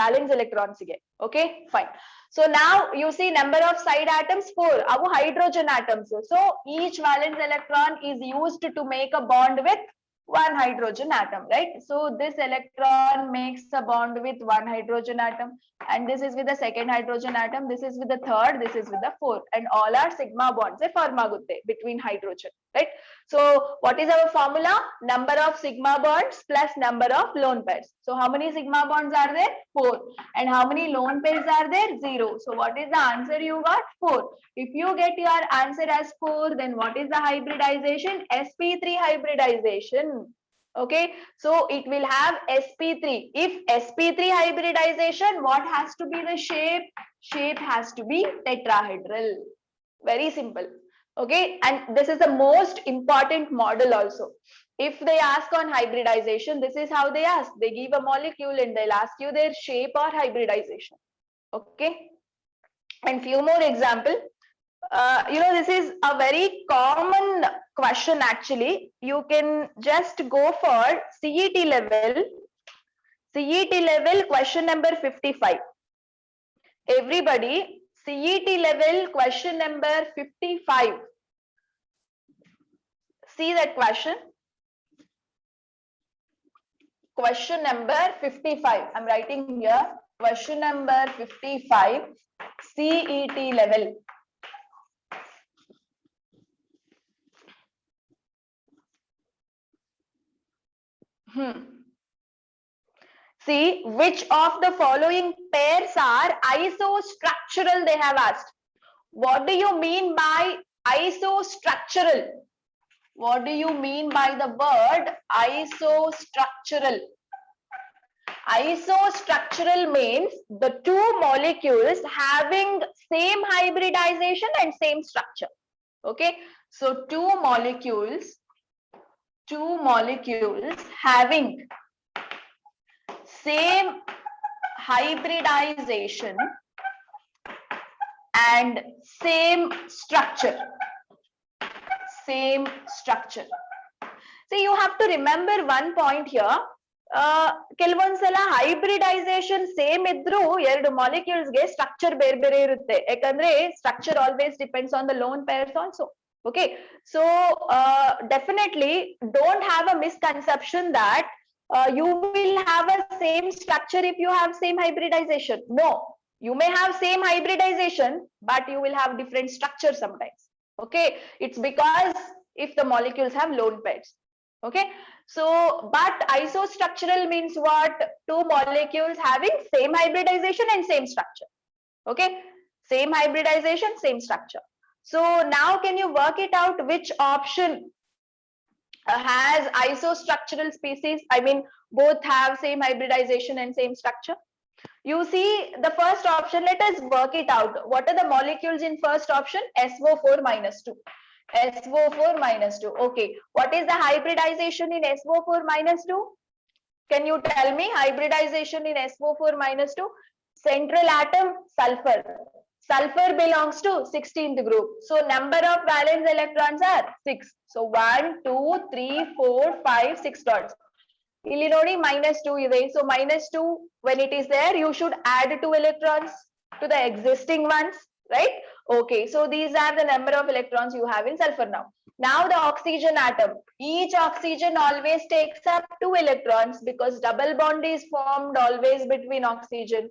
valence electrons ಗೆ. Okay, fine. So now you see number of side atoms 4. Avu hydrogen atoms. So each valence electron is used to make a bond with one hydrogen atom, right? So this electron makes a bond with one hydrogen atom, and this is with the second hydrogen atom, this is with the third, this is with the fourth, and all are sigma bonds form agutte between hydrogen, right? So what is our formula? Number of sigma bonds plus number of lone pairs. So how many sigma bonds are there? 4. And how many lone pairs are there? 0. So what is the answer you got? 4. If you get your answer as 4, then what is the hybridization? sp3 hybridization. Okay, so it will have sp3. If sp3 hybridization, what has to be the shape? Shape has to be tetrahedral. Very simple. Okay, and this is the most important model also. If they ask on hybridization, this is how they ask. They give a molecule and they'll ask you their shape or hybridization. Okay, and few more example. This is a very common question actually. You can just go for CET level. CET level question number 55. Everybody, CET level question number 55. See that question. Question number 55. I'm writing here. Question number 55. CET level. See, which of the following pairs are isostructural? They have asked. What do you mean by isostructural? What do you mean by the word isostructural? Isostructural means the two molecules having same hybridization and same structure. Okay, so two molecules having same hybridization and same structure. See, you have to remember one point here. ಕೆಲವೊಂದ್ಸಲ hybridisation same ಇದ್ರೂ ಎರಡು molecules ಗೆ structure ಬೇರೆ ಬೇರೆ ಇರುತ್ತೆ. ಯಾಕಂದ್ರೆ structure always depends on the loan pairs also. Okay, so definitely don't have a misconception that you will have a same structure if you have same hybridization. No, You may have same hybridization, but you will have different structure sometimes. Okay, it's because if the molecules have lone pairs. Okay, so but isostructural means what? Two molecules having same hybridization and same structure. Okay, same hybridization, same structure. So now can you work it out which option has isostructural species? I mean, both have same hybridization and same structure. You see the first option, let us work it out. What are the molecules in first option? SO4 minus 2. SO4 minus 2. Okay. What is the hybridization in SO4 minus 2? Can you tell me hybridization in SO4 minus 2? Central atom, sulfur. Sulfur belongs to 16th group. So number of valence electrons are 6. So 1, 2, 3, 4, 5, 6 dots. Illi nodi -2 ಇದೆ. So -2 when it is there, you should add 2 electrons to the existing ones, right? Okay, so these are the number of electrons you have in sulfur now. Now the oxygen atom. Each oxygen always takes up 2 electrons because double bond is formed always between oxygen.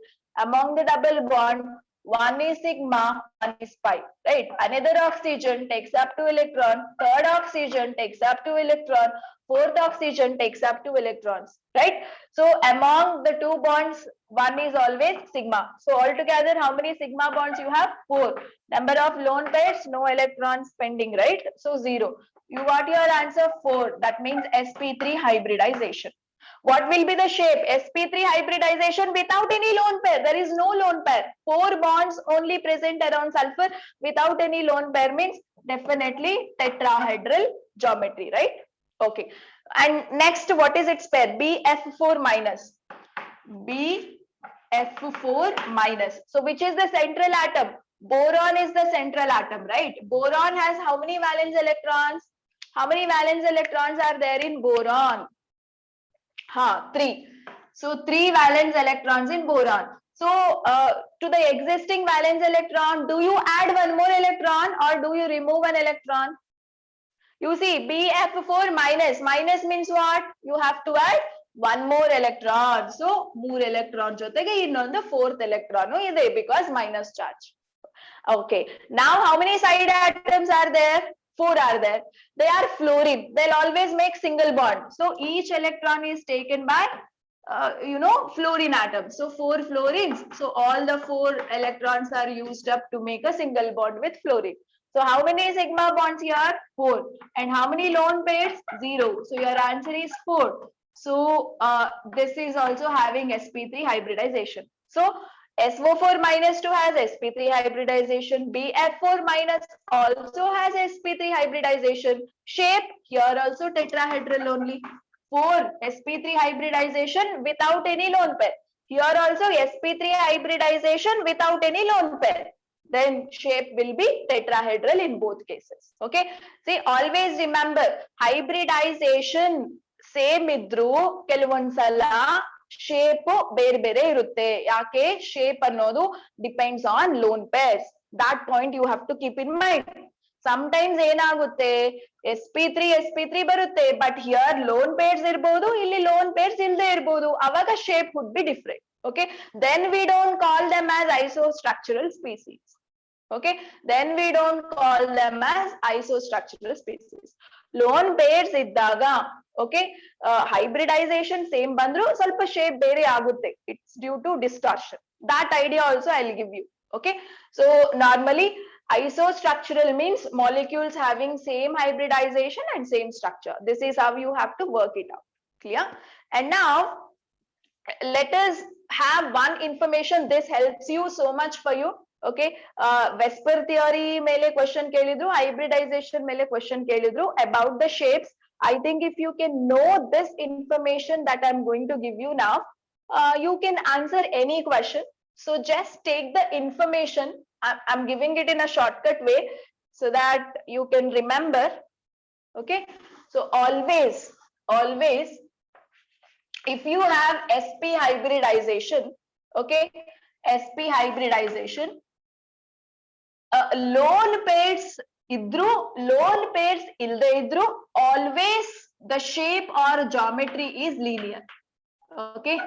Among the double bond, one is sigma, one is pi, right? Another oxygen takes up 2 electron, third oxygen takes up 2 electron, fourth oxygen takes up 2 electrons, right? So among the 2 bonds, one is always sigma. So altogether, how many sigma bonds you have? 4. Number of lone pairs, no electrons pending, right? So 0. You got your answer 4. That means sp3 hybridization. What will be the shape? sp3 hybridization without any lone pair. There is no lone pair. 4 bonds only present around sulfur without any lone pair means definitely tetrahedral geometry, right? Okay. And next, what is its pair? BF4 minus. BF4 minus. So which is the central atom? Boron is the central atom, right? Boron has how many valence electrons? How many valence electrons are there in boron? 3. So 3 valence electrons in boron. So to the existing valence electron, do you add one more electron or do you remove an electron? You see, BF4 minus. Minus means what? You have to add one more electron. So 3 electron jotege innondu 4th electron ide because minus charge. Okay. Now how many side atoms are there? 4 are there. They are fluorine. They'll always make single bond. So each electron is taken by fluorine atoms. So 4 fluorines. So all the 4 electrons are used up to make a single bond with fluorine. So how many sigma bonds here? 4. And how many lone pairs? 0. So your answer is 4. So this is also having sp3 hybridization. So SO4 minus 2 has sp3 hybridization. BF4 minus also has sp3 hybridization. Shape here also tetrahedral only. 4 sp3 hybridization without any lone pair. Here also sp3 hybridization without any lone pair. Then shape will be tetrahedral in both cases. Okay. See, always remember hybridization same idru ಕೆಲವೊಂದ್ಸಲ shape ಬೇರೆ ಬೇರೆ ಇರುತ್ತೆ. ಯಾಕೆ? Shape ಅನ್ನೋದು depends on lone pairs. That point you have to keep in mind. Sometimes ಏನಾಗುತ್ತೆ sp3 ಬರುತ್ತೆ but here lone pairs ಇರಬಹುದು, ಇಲ್ಲಿ lone pairs ಇಲ್ಲದೆ ಇರಬಹುದು. ಅವಾಗ shape would be different. Okay, then we don't call them as isostructural species. Okay, then we don't call them as isostructural species. Lone pairs iddaga, okay, hybridization same bandru ಸ್ವಲ್ಪ shape ಬೇರೆ ಆಗುತ್ತೆ. It's due to distortion. That idea also I'll give you. Okay, so normally isostructural means molecules having same hybridization and same structure. This is how you have to work it out. Clear? And now let us have one information. This helps you so much for you. Okay, Vesper theory mele question kelidru, hybridization mele question kelidru about the shapes. I think if you can know this information that I'm going to give you now, you can answer any question. So just take the information. I'm giving it in a shortcut way so that you can remember. Okay, so always if you have sp hybridization, okay, sp hybridization, lone pairs idru, lone pairs ilde idru, always the shape or geometry is linear. Okay,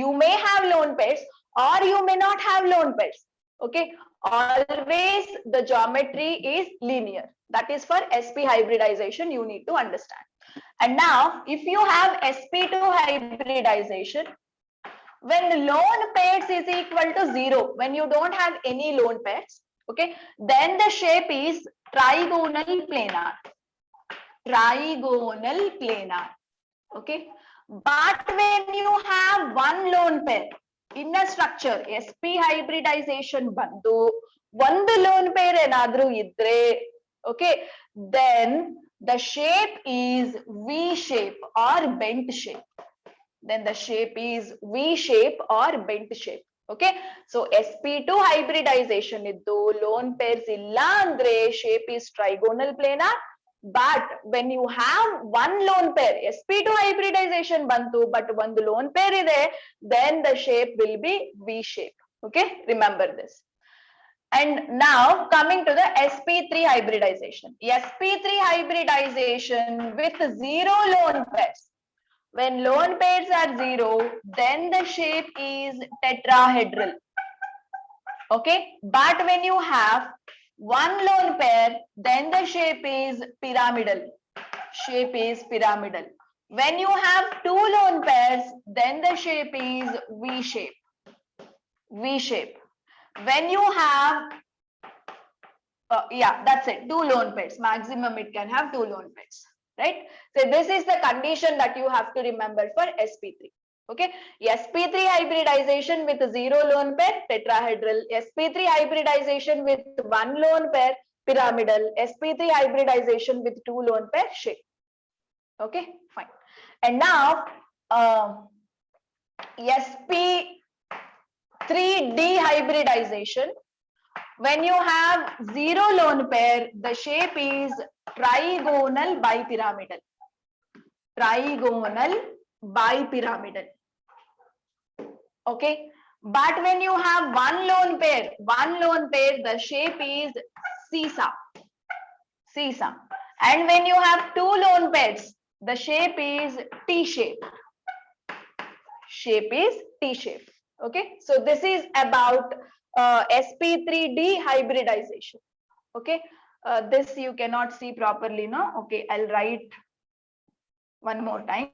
you may have lone pairs or you may not have lone pairs. Okay, always the geometry is linear. That is for sp hybridization, you need to understand. And now if you have sp2 hybridization, when lone pairs is equal to 0, when you don't have any lone pairs, okay, then the shape is trigonal planar. Trigonal planar. Okay, but when you have one lone pair in a structure, sp hybridization bandu one lone pair enadru idre, okay, then the shape is V shape or bent shape. Then the shape is V shape or bent shape. Okay, so sp2 hybridization iddu lone pairs illa andre shape is trigonal planar. But when you have one lone pair, sp2 hybridization bantu but one lone pair ide, then the shape will be V shape. Okay, remember this. And now coming to the sp3 hybridization. sp3 hybridization with zero lone pairs. When lone pairs are 0, then the shape is tetrahedral. Okay, but when you have one lone pair, then the shape is pyramidal. Shape is pyramidal. When you have two lone pairs, then the shape is V shape. V shape. When you have yeah, that's it, two lone pairs, maximum it can have two lone pairs, right? So this is the condition that you have to remember for sp3. Okay, sp3 hybridization with zero lone pair, tetrahedral. sp3 hybridization with one lone pair, pyramidal. sp3 hybridization with two lone pair, shape. Okay, fine. And now sp3d hybridization. When you have zero lone pair, the shape is trigonal bipyramidal. Trigonal bipyramidal. Okay, but when you have one lone pair, the shape is seesaw. Seesaw. And when you have two lone pairs, the shape is T shape. Shape is T shape. Okay, so this is about sp3d hybridization. Okay, this you cannot see properly now. Okay, I'll write one more time.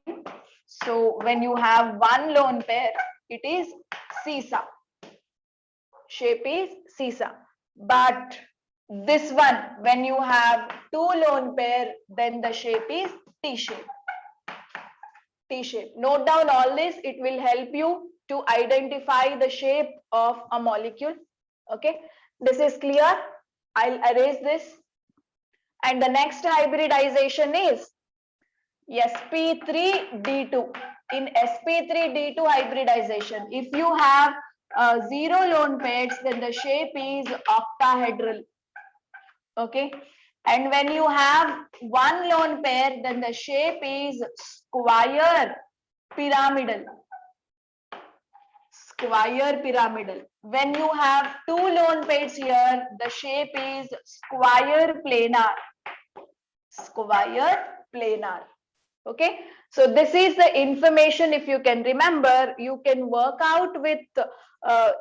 So when you have one lone pair, it is seesaw. Shape is seesaw. But this one, when you have two lone pair, then the shape is T shape. T shape. Note down all this, it will help you to identify the shape of a molecule. Okay, this is clear. I'll erase this. And the next hybridization is sp3d2. In sp3d2 hybridization, if you have zero lone pairs, then the shape is octahedral. Okay, and when you have one lone pair, then the shape is square pyramidal. Square pyramidal. When you have two lone pairs here, the shape is square planar. Square planar. Okay, so this is the information. If you can remember, you can work out with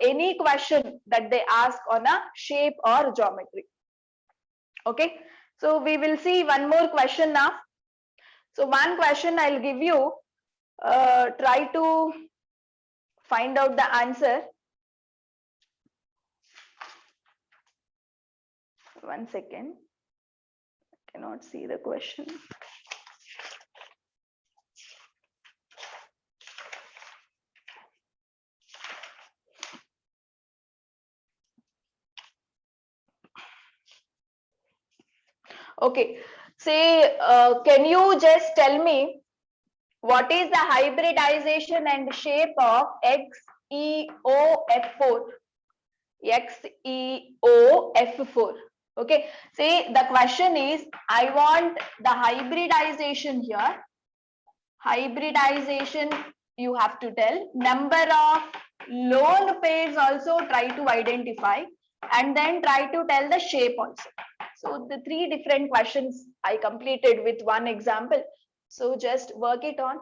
any question that they ask on a shape or geometry. Okay, so we will see one more question now. So one question I'll give you, try to find out the answer. One second, I cannot see the question. Okay, say can you just tell me what is the hybridization and shape of XeOF4? XeOF4. Okay, say the question is, I want the hybridization here. Hybridization, you have to tell. Number of lone pairs also try to identify, and then try to tell the shape also. So the three different questions I completed with one example. So just work it on.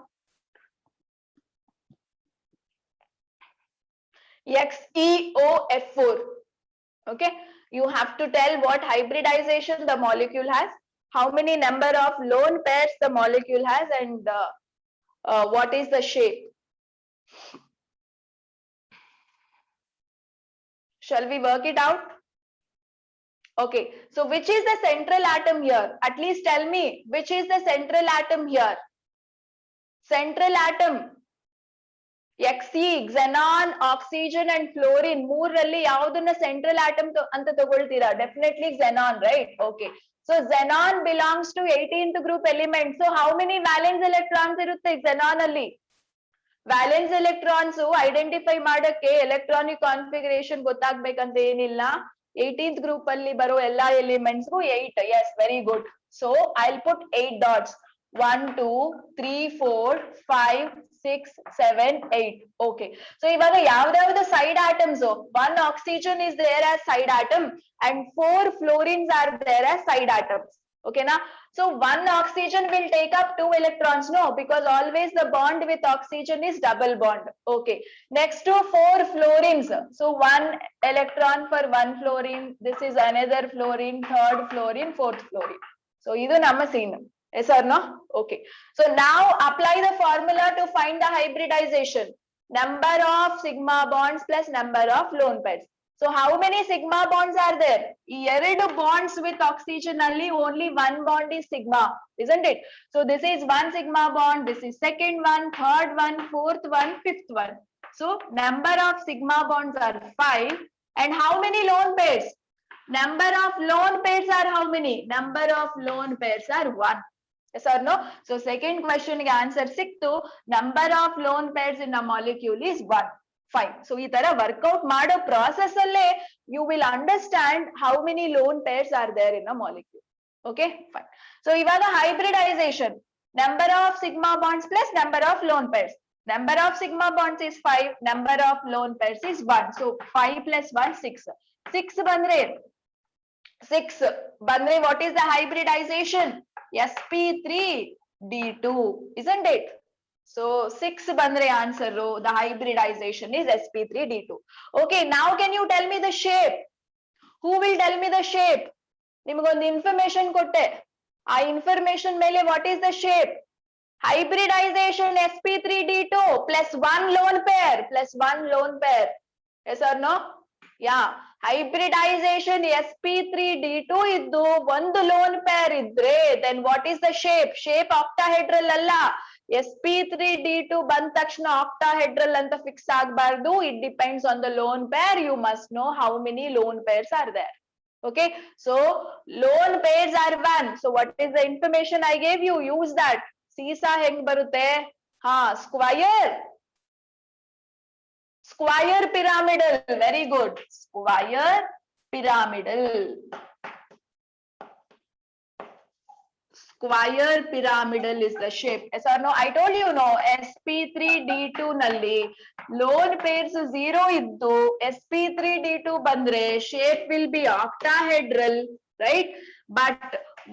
XeOF4. Okay, you have to tell what hybridization the molecule has, how many number of lone pairs the molecule has, and what is the shape. Shall we work it out? Okay, so which is the central atom here? At least tell me, which is the central atom here? Central atom. Xe, xenon, oxygen and fluorine. Mooralli yaudunna central atom anta tagoltira? Definitely xenon, right? Okay. So xenon belongs to 18th group element. So how many valence electrons irutte xenon alli? Valence electrons identify ಮಾಡಕ್ಕೆ electronic configuration ಗೊತ್ತಾಗಬೇಕಂತ ಏನಿಲ್ಲ. 18th group ಅಲ್ಲಿ ಬರೋ ಎಲ್ಲಾ elements 8. Yes, very good. So I'll put 8 dots. 1 2 3 4 5 6 7 8. Okay, so ಇವಾಗ ಯಾವ್ದಾವ್ದು side atoms, one oxygen is there as side atom and 4 fluorines are there as side atoms. Okay na? So one oxygen will take up 2 electrons. No, because always the bond with oxygen is double bond. Okay, next to 4 fluorines, so 1 electron for 1 fluorine. This is another fluorine, third fluorine, fourth fluorine. So idu namma scene. Yes or no? Okay, so now apply the formula to find the hybridization. Number of sigma bonds plus number of lone pairs. So how many sigma bonds are there? Two bonds with oxygen only, only one bond is sigma, isn't it? So this is one sigma bond, this is second one, third one, fourth one, fifth one. So number of sigma bonds are 5. And how many lone pairs? Number of lone pairs are how many? Number of lone pairs are 1. Yes or no? So second question answer 6 to number of lone pairs in a molecule is 1. Fine. So ಈ ತರ workout ಮಾಡೋ process ಅಲ್ಲೇ you will understand how many lone pairs are there in a molecule. Okay, fine. So ಇವಾಗ hybridization, number of sigma bonds plus number of lone pairs. Number of sigma bonds is 5, number of lone pairs is 1. So 5 plus 1 6. 6 bandre what is the hybridization? sp3d2, isn't it? So 6 bandre answer, the hybridization is sp3d2. Okay, now can you tell me the shape? Who will tell me the shape? Nimಗೊಂdu information kotte, ಆ information ಮೇಲೆ what is the shape? Hybridization sp3d2 plus 1 lone pair, plus 1 lone pair. Yes or no? Yeah, hybridization sp3d2 iddu ಒಂದು lone pair idre, then what is the shape? Shape octahedral alla. sp3d2 ಬಂದ ತಕ್ಷಣ octahedral ಅಂತ fix ಆಗಬಾರದು. It depends on the lone pair. You must know how many lone pairs are there. Okay, so lone pairs are 1. So what is the information I gave you? Use that. Seesaw ಹೆಂಗ್ ಬರುತ್ತೆ? Square pyramidal. Very good. Square pyramidal. Square pyramidal is the shape. Yes or no? I told you no. sp3d2 nalli lone pairs 0 iddu sp3d2 bandre shape will be octahedral, right? But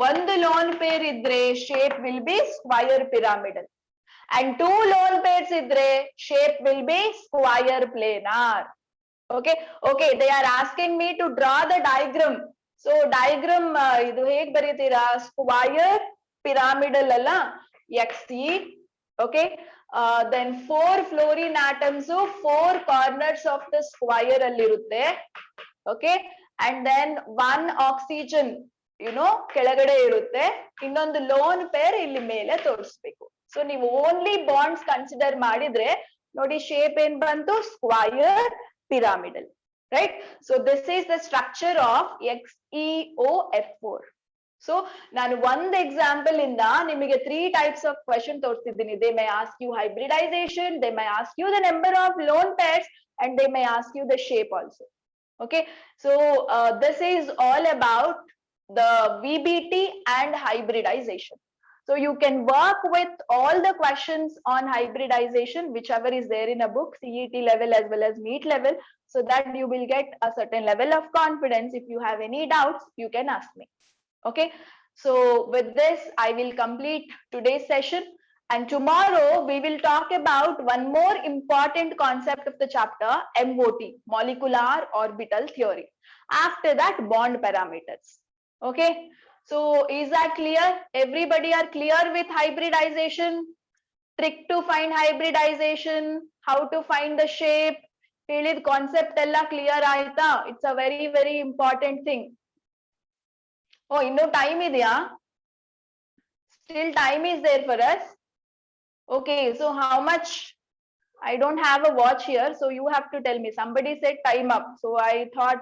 one lone pair idre shape will be square pyramidal. And 2 lone pairs idre shape will be square planar. Okay, okay, they are asking me to draw the diagram. So diagram idu hege baritira? Square pyramidal alla, xe. Okay, then 4 fluorine atoms 4 corners of the square alli irutte. Okay, and then 1 oxygen ಕೆಳಗಡೆ ಇರುತ್ತೆ, ಇನ್ನೊಂದು lone pair ಇಲ್ಲಿ ಮೇಲೆ ತೋರಿಸ್ಬೇಕು. So ನೀವು only bonds consider ಮಾಡಿದ್ರೆ ನೋಡಿ shape ಏನ್ ಬಂತು? Square pyramidal, right? So this is the structure of XeOF4. So ನಾನು ಒಂದು ಎಕ್ಸಾಂಪಲ್ ಇಂದ ನಿಮಗೆ 3 types of question ತೋರಿಸ್ತಿದ್ದೀನಿ. They may ask you hybridization, they may ask you the number of lone pairs, and they may ask you the shape also. Okay, so this is all about the VBT and hybridization. So you can work with all the questions on hybridization, whichever is there in a book, CET level as well as NEET level, so that you will get a certain level of confidence. If you have any doubts, you can ask me. Okay, so with this, I will complete today's session. And tomorrow we will talk about one more important concept of the chapter, MOT, molecular orbital theory. After that, bond parameters. Okay, so is that clear? Everybody are clear with hybridization? Trick to find hybridization, how to find the shape, ಹೇಳಿದ concept ಎಲ್ಲ clear ಆಯ್ತಾ? It's a very very important thing. Oh, ಇನ್ನೂ time ಇದೆಯಾ? Still time is there for us. Okay, so how much? I don't have a watch here, so you have to tell me. Somebody said time up, so I thought